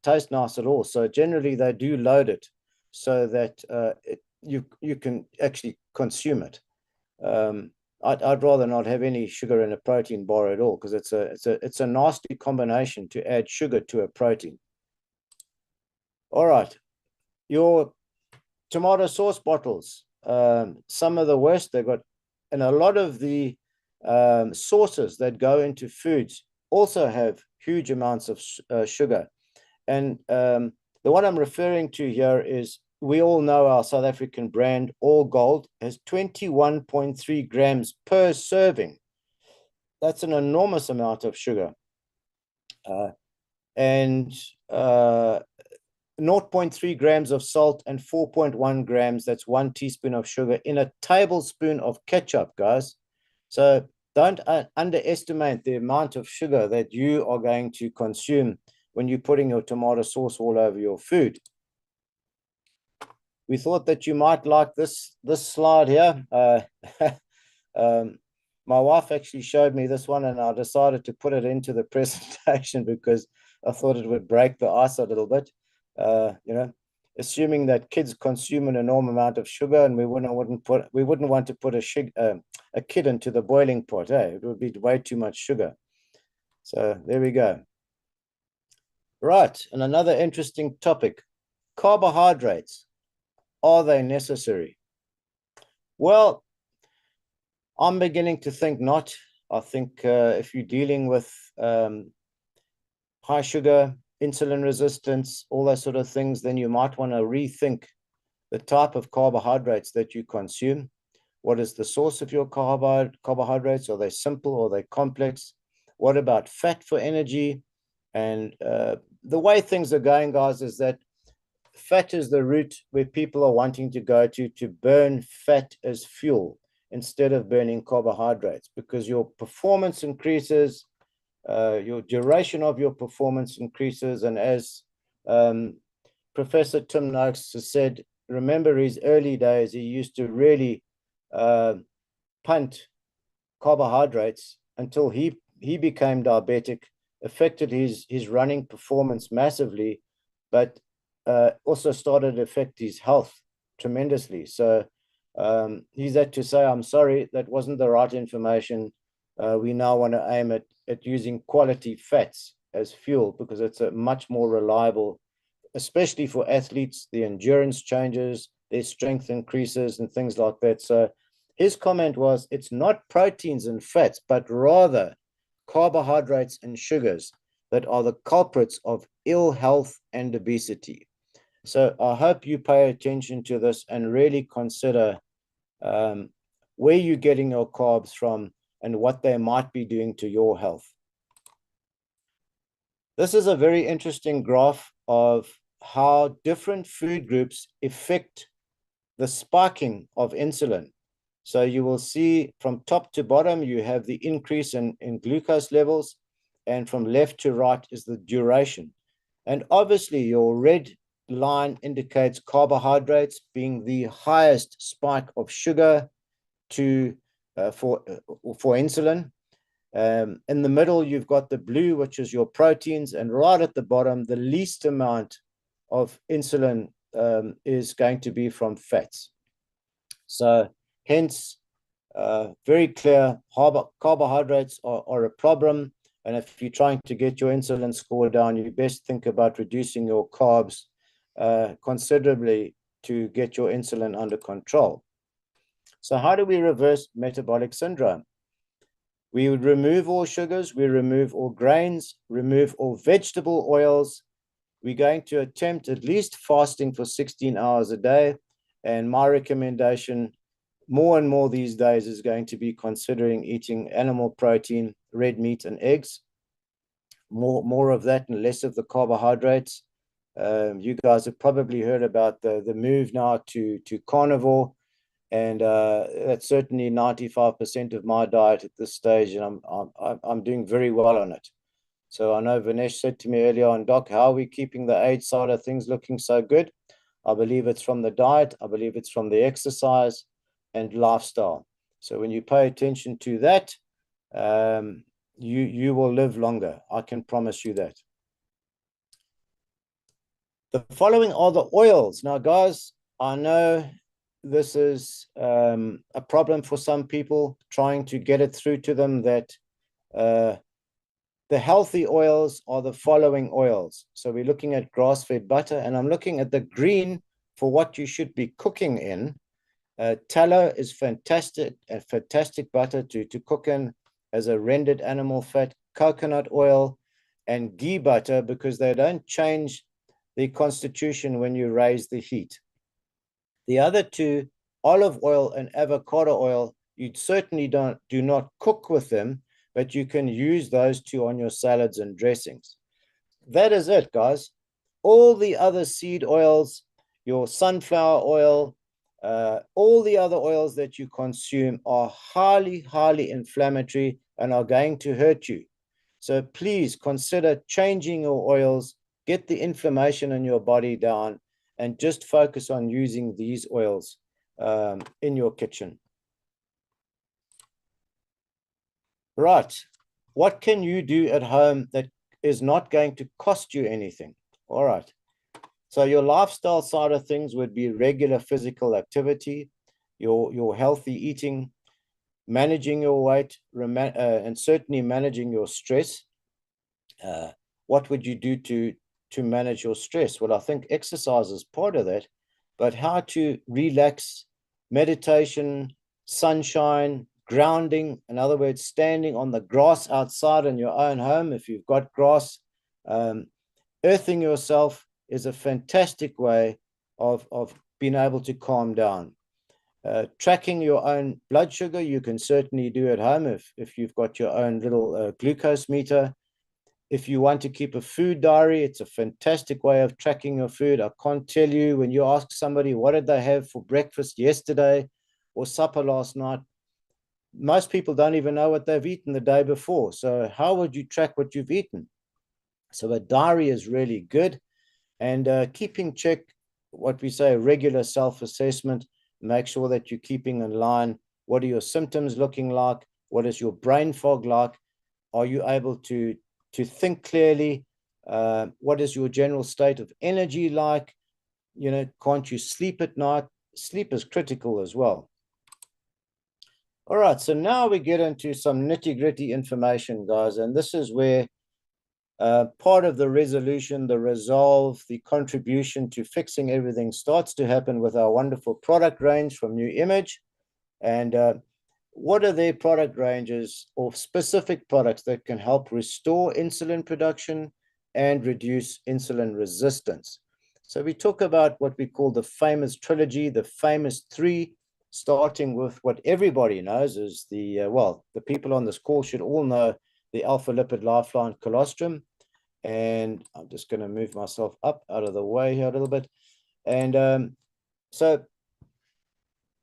taste nice at all. So generally they do load it so that you can actually consume it. I'd rather not have any sugar in a protein bar at all, because it's a nasty combination to add sugar to a protein. All right, your tomato sauce bottles, some of the worst they've got, and a lot of the sauces that go into foods also have huge amounts of sugar. And the one I'm referring to here is, we all know our South African brand, All Gold, has 21.3 grams per serving. That's an enormous amount of sugar. And 0.3 grams of salt and 4.1 grams, that's 1 teaspoon of sugar in a tablespoon of ketchup, guys. So don't underestimate the amount of sugar that you are going to consume when you're putting your tomato sauce all over your food. We thought that you might like this slide here. My wife actually showed me this one, and I decided to put it into the presentation because I thought it would break the ice a little bit. Assuming that kids consume an enormous amount of sugar, and we wouldn't want to put a kid into the boiling pot. It would be way too much sugar. So there we go. Right, and another interesting topic: carbohydrates. Are they necessary? Well, I'm beginning to think not. I think if you're dealing with high sugar, insulin resistance, all those sort of things, then you might want to rethink the type of carbohydrates that you consume. What is the source of your carbohydrates? Are they simple or are they complex? What about fat for energy? And the way things are going, guys, is that fat is the route where people are wanting to go to burn fat as fuel instead of burning carbohydrates, because your performance increases, your duration of your performance increases. And as Professor Tim Noakes has said, remember his early days, he used to really punt carbohydrates until he became diabetic, affected his running performance massively, but also started to affect his health tremendously. So he's had to say, I'm sorry, that wasn't the right information. We now want to aim at using quality fats as fuel, because it's a much more reliable, especially for athletes. The endurance changes, their strength increases and things like that. So his comment was, it's not proteins and fats, but rather carbohydrates and sugars that are the culprits of ill health and obesity. So I hope you pay attention to this and really consider where you're getting your carbs from and what they might be doing to your health. This is a very interesting graph of how different food groups affect the spiking of insulin. So you will see from top to bottom, you have the increase in glucose levels, and from left to right is the duration. And obviously your red line indicates carbohydrates being the highest spike of sugar for insulin. In the middle, you've got the blue, which is your proteins, and right at the bottom, the least amount of insulin is going to be from fats. So hence, very clear, carbohydrates are a problem. And if you're trying to get your insulin score down, you best think about reducing your carbs considerably to get your insulin under control. So how do we reverse metabolic syndrome? We would remove all sugars, we remove all grains, remove all vegetable oils. We're going to attempt at least fasting for 16 hours a day. And my recommendation, more and more these days, is going to be considering eating animal protein, red meat and eggs. More of that and less of the carbohydrates. You guys have probably heard about the move now to carnivore, and that's certainly 95% of my diet at this stage, and I'm doing very well on it. So I know Vinesh said to me earlier on, Doc, how are we keeping the age side of things looking so good? I believe it's from the diet. I believe it's from the exercise and lifestyle. So when you pay attention to that, you will live longer. I can promise you that. The following are the oils. Now, guys, I know this is a problem for some people, trying to get it through to them that the healthy oils are the following oils. So we're looking at grass-fed butter, and I'm looking at the green for what you should be cooking in. Tallow is fantastic, a fantastic butter to cook in as a rendered animal fat. Coconut oil and ghee butter, because they don't change the constitution when you raise the heat. The other two, olive oil and avocado oil, you certainly do not cook with them, but you can use those two on your salads and dressings. That is it, guys. All the other seed oils, your sunflower oil, all the other oils that you consume are highly, highly inflammatory and are going to hurt you. So please consider changing your oils, get the inflammation in your body down, and just focus on using these oils in your kitchen. Right. What can you do at home that is not going to cost you anything? All right. So your lifestyle side of things would be regular physical activity, your healthy eating, managing your weight, and certainly managing your stress. What would you do to manage your stress? Well, I think exercise is part of that, but how to relax, meditation, sunshine, grounding, in other words, standing on the grass outside in your own home, if you've got grass, earthing yourself is a fantastic way of being able to calm down. Tracking your own blood sugar, you can certainly do at home if you've got your own little glucose meter. If you want to keep a food diary, it's a fantastic way of tracking your food. I can't tell you, when you ask somebody, what did they have for breakfast yesterday or supper last night? Most people don't even know what they've eaten the day before. So how would you track what you've eaten? So a diary is really good. And keeping check, what we say, regular self-assessment, make sure that you're keeping in line. What are your symptoms looking like? What is your brain fog like? Are you able to think clearly? What is your general state of energy like? You know, can't you sleep at night? Sleep is critical as well. All right, so now we get into some nitty-gritty information, guys, and this is where part of the resolution, the resolve, the contribution to fixing everything starts to happen with our wonderful product range from New Image. And what are their product ranges or specific products that can help restore insulin production and reduce insulin resistance? So we talk about what we call the famous trilogy, the famous three, starting with what everybody knows is the, well, the people on this call should all know the alpha lipid lifeline colostrum. And I'm just going to move myself up out of the way here a little bit. And so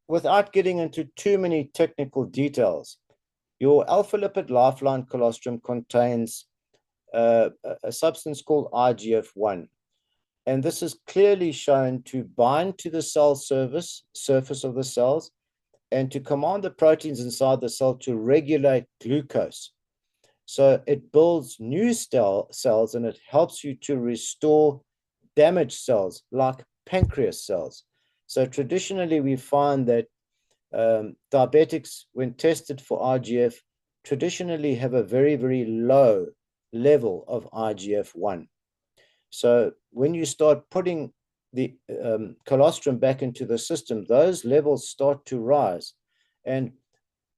without getting into too many technical details, your alpha lipid lifeline colostrum contains a substance called IGF-1. And this is clearly shown to bind to the cell surface of the cells and to command the proteins inside the cell to regulate glucose. So it builds new cells and it helps you to restore damaged cells like pancreas cells. So traditionally, we find that diabetics, when tested for IGF, traditionally have a very, very low level of IGF-1. So when you start putting the colostrum back into the system, those levels start to rise. And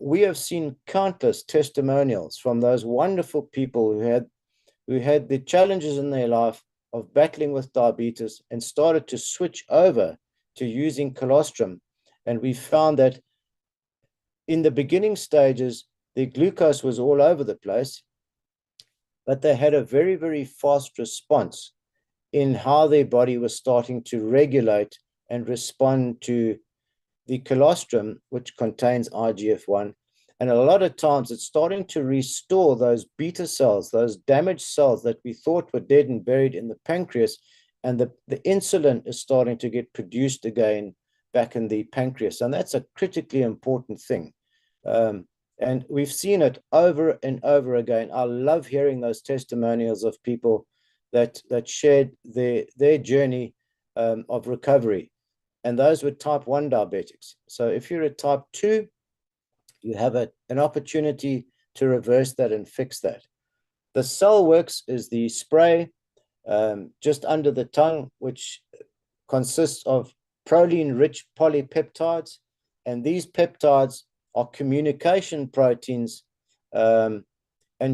we have seen countless testimonials from those wonderful people who had the challenges in their life of battling with diabetes and started to switch over to using colostrum. And we found that in the beginning stages, the glucose was all over the place, but they had a very, very fast response in how their body was starting to regulate and respond to the colostrum, which contains IGF-1. And a lot of times it's starting to restore those beta cells, those damaged cells that we thought were dead and buried in the pancreas. And the insulin is starting to get produced again back in the pancreas. And that's a critically important thing. And we've seen it over and over again. I love hearing those testimonials of people that shared their journey of recovery. And those were type 1 diabetics. So if you're a type 2, you have an opportunity to reverse that and fix that. The Cell Works is the spray just under the tongue, which consists of proline-rich polypeptides. And these peptides are communication proteins and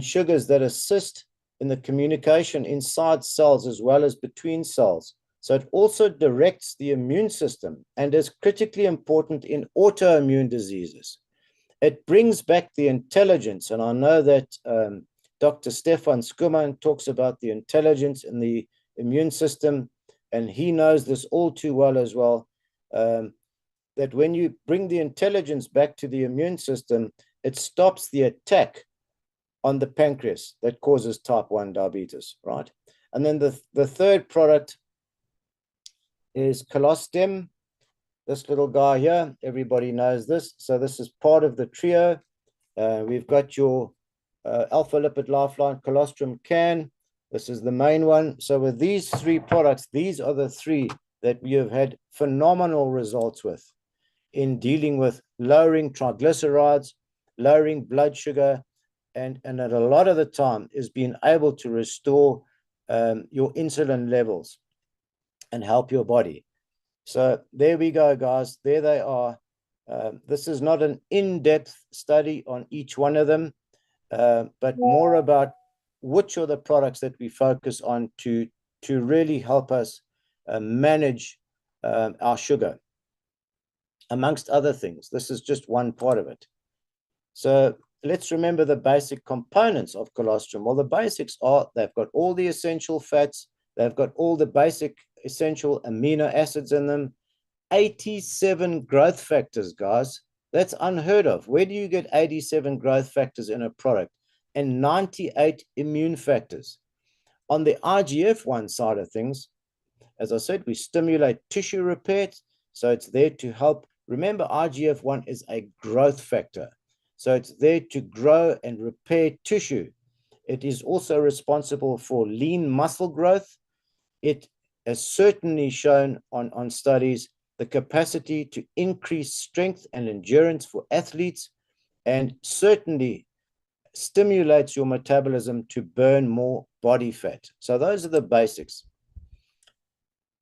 sugars that assist in the communication inside cells as well as between cells. So it also directs the immune system and is critically important in autoimmune diseases. It brings back the intelligence, and I know that Dr. Stefan Skuman talks about the intelligence in the immune system, and he knows this all too well as well, that when you bring the intelligence back to the immune system, it stops the attack on the pancreas that causes type 1 diabetes, right? And then the third product is colostrum. This little guy here, everybody knows this. So this is part of the trio. We've got your Alpha Lipid Lifeline colostrum can. This is the main one. So with these three products, these are the three that we have had phenomenal results with in dealing with lowering triglycerides, lowering blood sugar, and at a lot of the time is being able to restore your insulin levels and help your body. So there we go, guys. There they are. This is not an in-depth study on each one of them, but more about which are the products that we focus on to really help us manage our sugar, amongst other things. This is just one part of it. So let's remember the basic components of colostrum. Well, the basics are they've got all the essential fats, they've got all the basic essential amino acids in them, 87 growth factors, guys. That's unheard of. Where do you get 87 growth factors in a product? And 98 immune factors. On the IGF-1 side of things, as I said, we stimulate tissue repair, so it's there to help. Remember, IGF-1 is a growth factor, so it's there to grow and repair tissue. It is also responsible for lean muscle growth. It has certainly shown on studies the capacity to increase strength and endurance for athletes, and certainly stimulates your metabolism to burn more body fat. So those are the basics.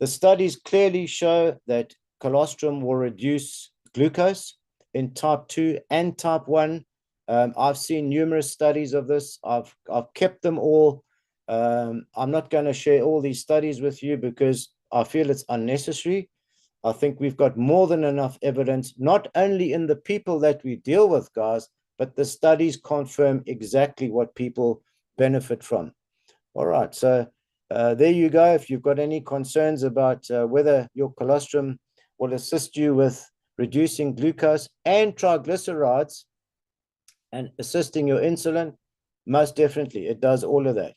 The studies clearly show that colostrum will reduce glucose in type 2 and type 1. I've seen numerous studies of this. I've kept them all. I'm not going to share all these studies with you because I feel it's unnecessary. I think we've got more than enough evidence, not only in the people that we deal with, guys, but the studies confirm exactly what people benefit from. All right, so there you go. If you've got any concerns about whether your colostrum will assist you with reducing glucose and triglycerides and assisting your insulin, most definitely, it does all of that.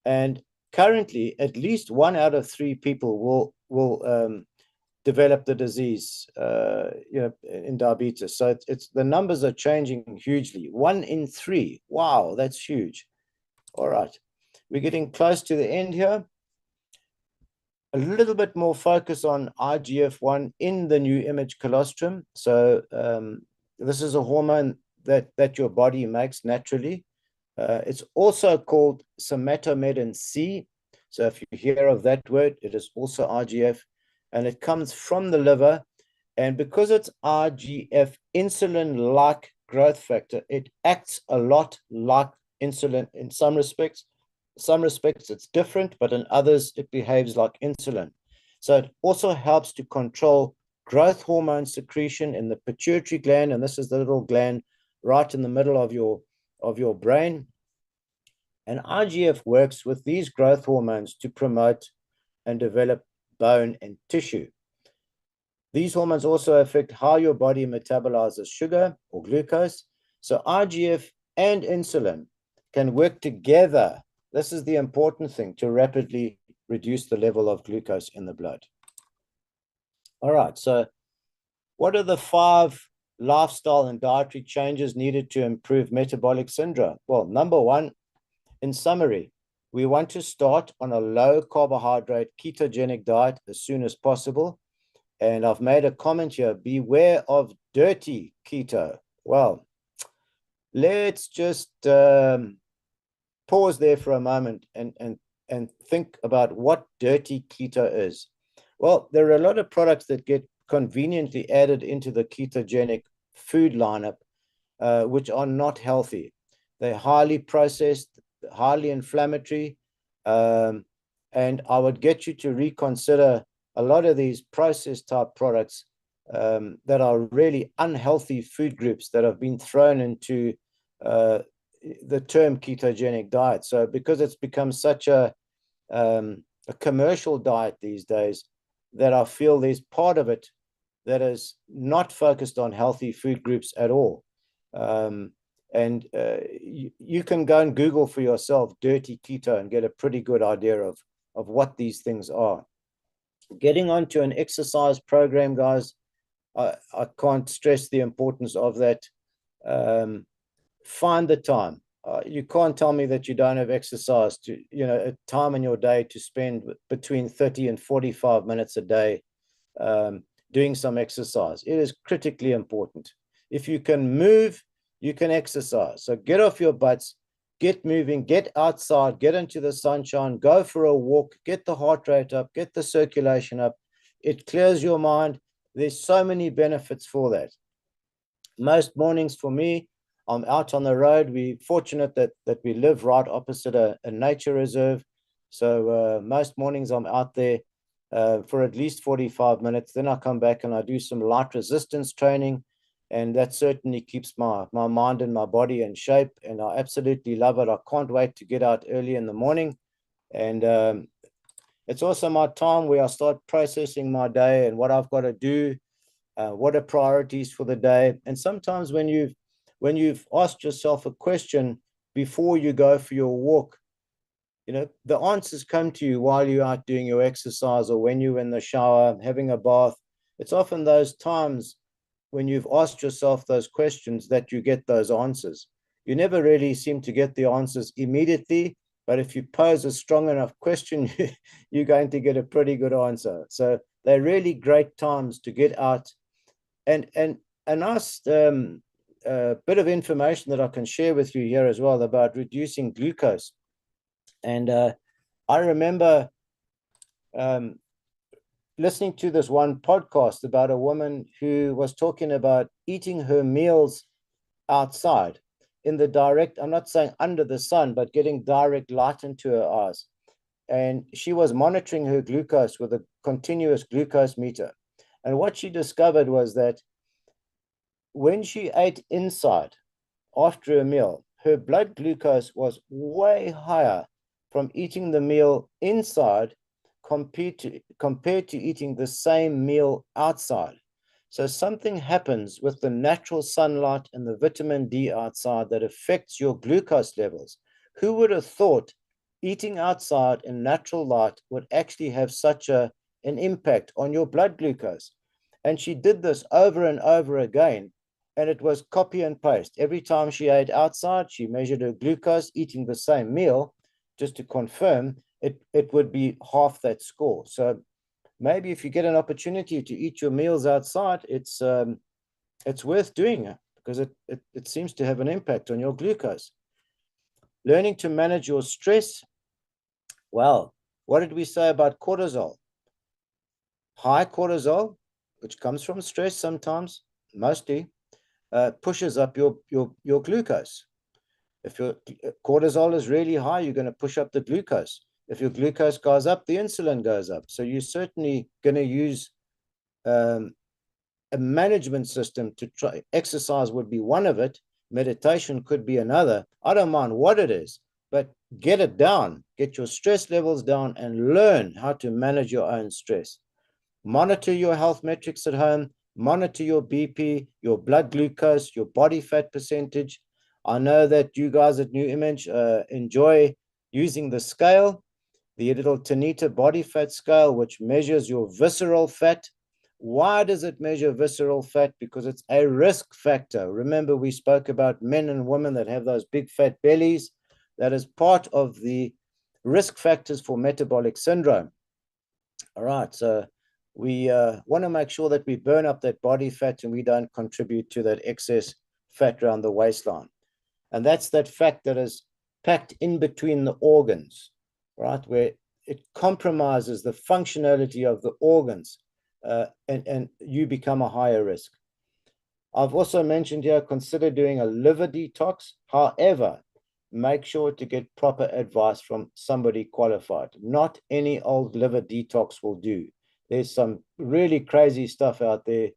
And currently, at least 1 out of 3 people will develop the disease, in diabetes. So it's the numbers are changing hugely. 1 in 3. Wow, that's huge. All right, we're getting close to the end here. A little bit more focus on IGF-1 in the new image colostrum. So this is a hormone that your body makes naturally. It's also called somatomedin C. So if you hear of that word, it is also IGF, and it comes from the liver. And because it's IGF, insulin-like growth factor, it acts a lot like insulin in some respects. Some respects it's different, but in others it behaves like insulin. So it also helps to control growth hormone secretion in the pituitary gland, and this is the little gland right in the middle of your brain. And IGF works with these growth hormones to promote and develop bone and tissue. These hormones also affect how your body metabolizes sugar or glucose. So IGF and insulin can work together. This is the important thing, to rapidly reduce the level of glucose in the blood. All right, so what are the 5 lifestyle and dietary changes needed to improve metabolic syndrome? Well, number one, in summary, we want to start on a low carbohydrate ketogenic diet as soon as possible. And I've made a comment here, beware of dirty keto. Well, let's just pause there for a moment and think about what dirty keto is. Well, there are a lot of products that get conveniently added into the ketogenic food lineup, which are not healthy. They're highly processed, highly inflammatory, and I would get you to reconsider a lot of these processed type products that are really unhealthy food groups that have been thrown into the term ketogenic diet. So because it's become such a commercial diet these days, that I feel there's part of it that is not focused on healthy food groups at all. You can go and Google for yourself dirty keto and get a pretty good idea of what these things are. Getting onto an exercise program, guys, I can't stress the importance of that. Find the time. You can't tell me that you don't have exercise to, a time in your day to spend between 30 and 45 minutes a day doing some exercise. It is critically important. If you can move, you can exercise. So get off your butts, get moving, get outside, get into the sunshine, go for a walk, get the heart rate up, get the circulation up. It clears your mind. There's so many benefits for that. Most mornings for me, I'm out on the road. We're fortunate that we live right opposite a nature reserve. So most mornings I'm out there for at least 45 minutes. Then I come back and I do some light resistance training. And that certainly keeps my mind and my body in shape. And I absolutely love it. I can't wait to get out early in the morning. And it's also my time where I start processing my day and what I've got to do, what are priorities for the day. And sometimes when you've asked yourself a question before you go for your walk, the answers come to you while you're out doing your exercise or when you're in the shower, having a bath. It's often those times when you've asked yourself those questions that you get those answers. You never really seem to get the answers immediately, but if you pose a strong enough question, you're going to get a pretty good answer. So they're really great times to get out. And a nice bit of information that I can share with you here as well about reducing glucose. And I remember listening to this one podcast about a woman who was talking about eating her meals outside in the direct, I'm not saying under the sun, but getting direct light into her eyes. And she was monitoring her glucose with a continuous glucose meter. And what she discovered was that when she ate inside after a meal, her blood glucose was way higher from eating the meal inside compared to eating the same meal outside. So something happens with the natural sunlight and the vitamin D outside that affects your glucose levels. Who would have thought eating outside in natural light would actually have such an impact on your blood glucose? And she did this over and over again, and it was copy and paste. Every time she ate outside, she measured her glucose, eating the same meal, just to confirm it would be half that score. So maybe if you get an opportunity to eat your meals outside, it's worth doing it because it seems to have an impact on your glucose. Learning to manage your stress. Well, what did we say about cortisol? High cortisol, which comes from stress sometimes, mostly, pushes up your glucose. If your cortisol is really high, you're going to push up the glucose. If your glucose goes up, the insulin goes up. So you're certainly going to use a management system to try. Exercise would be one of it. Meditation could be another. I don't mind what it is, but get it down. Get your stress levels down and learn how to manage your own stress. Monitor your health metrics at home. Monitor your BP, your blood glucose, your body fat percentage. I know that you guys at New Image enjoy using the scale, the little Tanita body fat scale, which measures your visceral fat, Why does it measure visceral fat? Because it's a risk factor. Remember, we spoke about men and women that have those big fat bellies. That is part of the risk factors for metabolic syndrome. All right, so we want to make sure that we burn up that body fat and we don't contribute to that excess fat around the waistline. And that's that fat that is packed in between the organs, right, where it compromises the functionality of the organs, and you become a higher risk. I've also mentioned here, consider doing a liver detox. However, make sure to get proper advice from somebody qualified. Not any old liver detox will do. There's some really crazy stuff out there,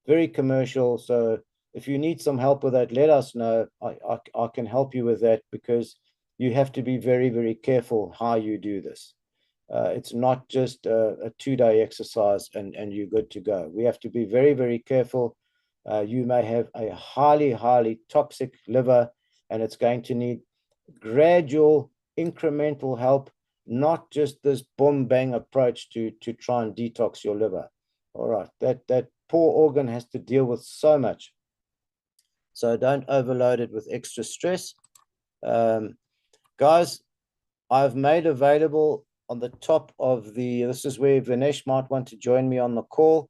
very commercial. So if you need some help with that, let us know. I can help you with that, because you have to be very, very careful how you do this. It's not just a 2-day exercise and you're good to go. We have to be very, very careful. You may have a highly, highly toxic liver, and it's going to need gradual, incremental help, not just this boom bang approach to try and detox your liver. All right, that poor organ has to deal with so much. So don't overload it with extra stress. Guys, I've made available on the top of this is where Vinesh might want to join me on the call.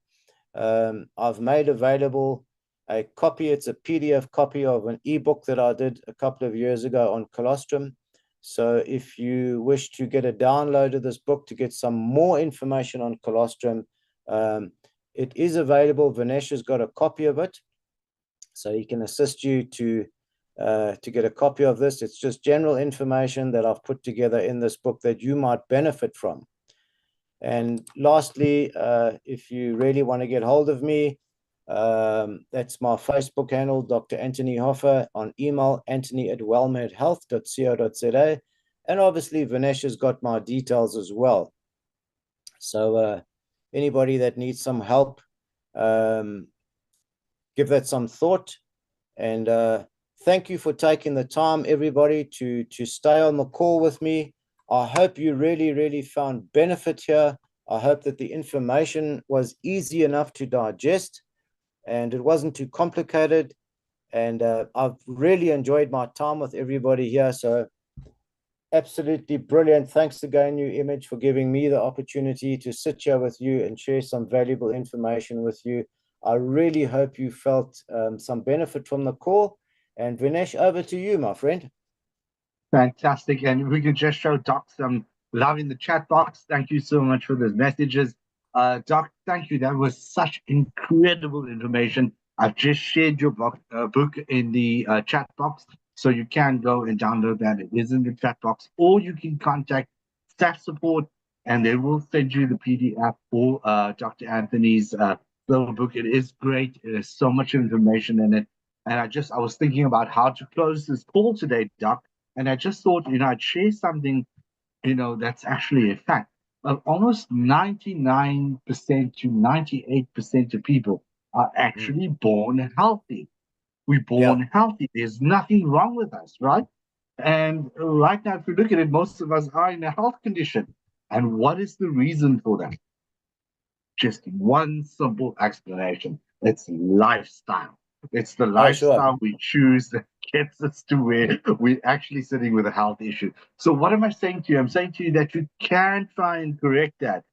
I've made available a copy. It's a PDF copy of an ebook that I did a couple of years ago on colostrum. So if you wish to get a download of this book to get some more information on colostrum, it is available. Vinesh has got a copy of it, so he can assist you to get a copy of this. It's just general information that I've put together in this book that you might benefit from. And lastly, if you really want to get hold of me, that's my Facebook handle, Dr. Anthony Hoffer, on email, anthony@wellmedhealth.co.za. And obviously, Vinesh has got my details as well. So anybody that needs some help, give that some thought. And thank you for taking the time, everybody, to stay on the call with me. I hope you really, really found benefit here. I hope that the information was easy enough to digest and it wasn't too complicated. And I've really enjoyed my time with everybody here. So absolutely brilliant. Thanks again, New Image, for giving me the opportunity to sit here with you and share some valuable information with you. I really hope you felt some benefit from the call. And Vinesh, over to you, my friend. Fantastic. And we can just show Doc some love in the chat box. Thank you so much for those messages. Doc, thank you. That was such incredible information. I've just shared your book in the chat box, so you can go and download that. It is in the chat box, or you can contact staff support, and they will send you the PDF for Dr. Anthony's little book. It is great. There's so much information in it. And I was thinking about how to close this call today, Doc. And I just thought, I'd share something, that's actually a fact. Almost 99% to 98% of people are actually born healthy. We're born healthy. There's nothing wrong with us, right? And right now, if we look at it, most of us are in a health condition. And what is the reason for that? Just one simple explanation. It's lifestyle. It's the lifestyle we choose that gets us to where we're actually sitting with a health issue. So what am I saying to you? I'm saying to you that you can try and correct that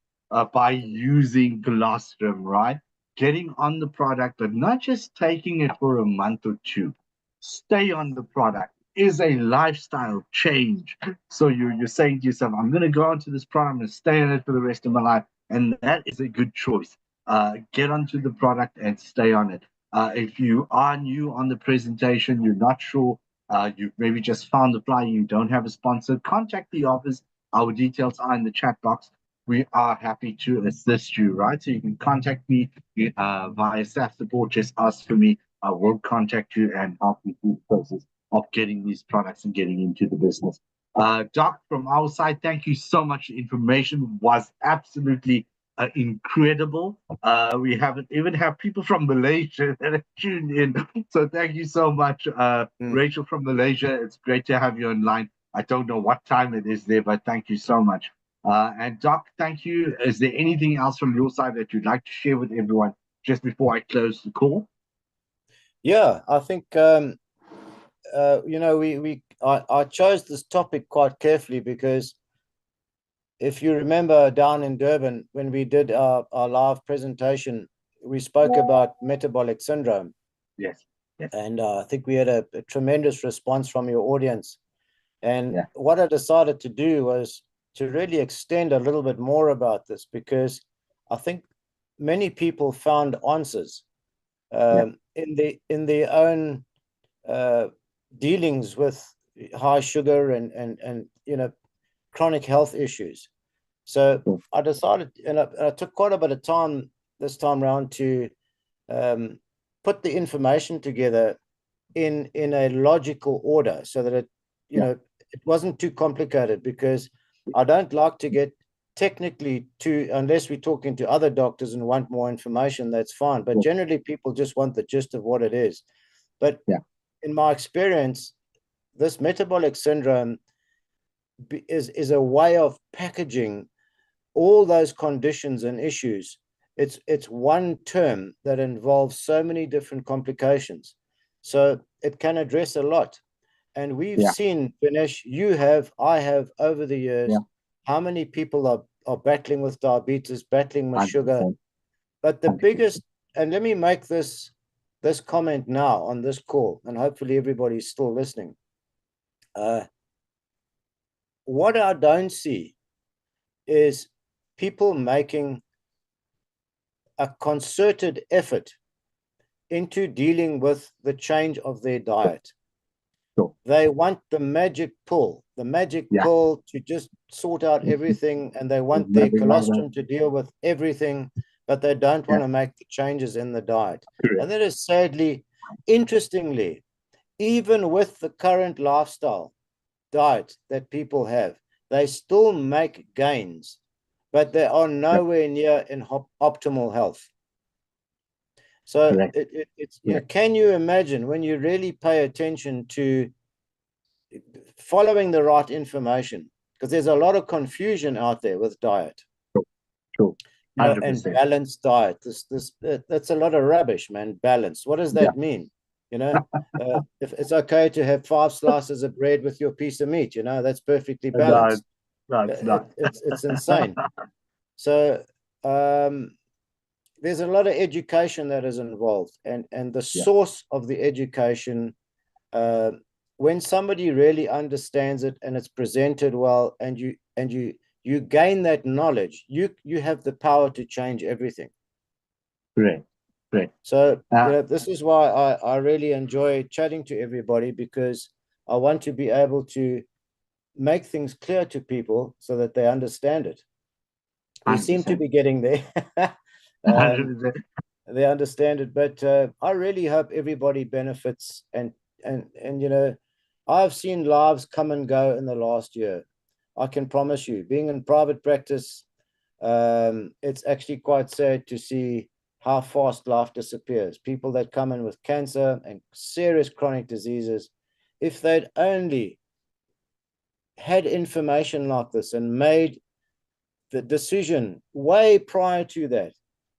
by using colostrum, right? Getting on the product, but not just taking it for a month or two. Stay on the product. Is a lifestyle change. So you're saying to yourself, I'm going to go onto this product, I'm going to stay on it for the rest of my life. And that is a good choice. Get onto the product and stay on it. If you are new on the presentation, you're not sure, you maybe just found the flyer, you don't have a sponsor, contact the office. Our details are in the chat box. We are happy to assist you, right? So you can contact me via staff support. Just ask for me. I will contact you and help you through the process of getting these products and getting into the business. Doc, from our side, thank you so much. The information was absolutely incredible. We even have people from Malaysia that have tuned in. So thank you so much, Rachel from Malaysia. It's great to have you online. I don't know what time it is there, but thank you so much. And Doc, thank you. Is there anything else from your side that you'd like to share with everyone just before I close the call? Yeah, I think I chose this topic quite carefully because if you remember down in Durban when we did our live presentation, we spoke about metabolic syndrome. Yes. And I think we had a tremendous response from your audience. And Yeah. what I decided to do was to really extend a little bit more about this, because I think many people found answers in their own dealings with high sugar and chronic health issues. So I decided, and I took quite a bit of time this time around to put the information together in a logical order, so that it wasn't too complicated, because I don't like to get technically too, unless we're talking to other doctors and want more information, that's fine. But generally people just want the gist of what it is. But in my experience, this metabolic syndrome is a way of packaging all those conditions and issues. It's one term that involves so many different complications. So it can address a lot. And we've seen, Ganesh, I have over the years, how many people are battling with diabetes, battling with 100%. sugar. But the biggest, and let me make this comment now on this call, and hopefully everybody's still listening. What I don't see is people making a concerted effort into dealing with the change of their diet. They want the magic pill to just sort out everything, and they want their colostrum to deal with everything, but they don't want to make the changes in the diet. And that is sadly, interestingly, even with the current lifestyle diet that people have, they still make gains, but they are nowhere near in optimal health. So it's can you imagine, when you really pay attention to following the right information, because there's a lot of confusion out there with diet. True. And balanced diet. That's a lot of rubbish, man. Balanced. What does that mean? If it's okay to have 5 slices of bread with your piece of meat, that's perfectly balanced. No, it's not. It's insane. So there's a lot of education that is involved, and the source of the education, when somebody really understands it and it's presented well, and you gain that knowledge, you have the power to change everything. Great. So this is why I really enjoy chatting to everybody, because I want to be able to make things clear to people so that they understand it. We 100%. seem to be getting there. They understand it, but I really hope everybody benefits. And I've seen lives come and go in the last year. I can promise you, being in private practice, it's actually quite sad to see how fast life disappears. People that come in with cancer and serious chronic diseases, if they'd only had information like this and made the decision way prior to that,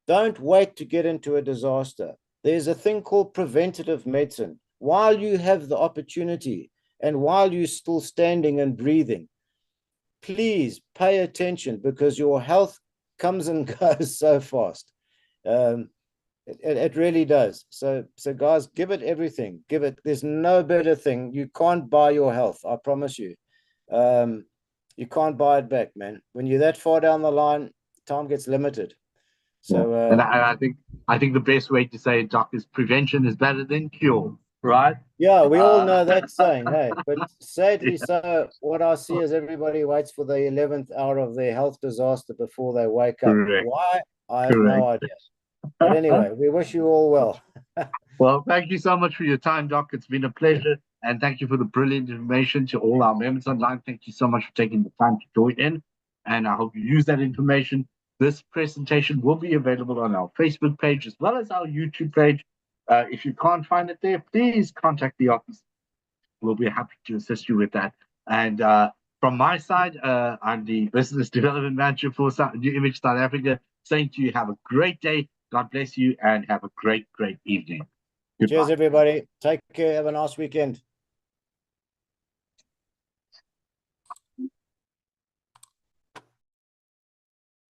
don't wait to get into a disaster. There's a thing called preventative medicine. While you have the opportunity and while you're still standing and breathing, please pay attention, because your health comes and goes so fast. It really does. So guys, give it everything. Give it. There's no better thing. You can't buy your health. I promise you. You can't buy it back, man. When you're that far down the line, time gets limited. So and I think the best way to say it, Doc, is prevention is better than cure, right? Yeah, we all know that saying, hey. But sadly, so what I see is everybody waits for the 11th hour of their health disaster before they wake up. Correct. Why? I have no idea. But anyway, we wish you all well. Well, thank you so much for your time, Doc. It's been a pleasure. And thank you for the brilliant information to all our members online. Thank you so much for taking the time to join in. And I hope you use that information. This presentation will be available on our Facebook page as well as our YouTube page. If you can't find it there, please contact the office. We'll be happy to assist you with that. And From my side, I'm the Business Development Manager for New Image South Africa, saying to you, have a great day. God bless you and have a great, great evening. Goodbye. Cheers, everybody. Take care. Have a nice weekend.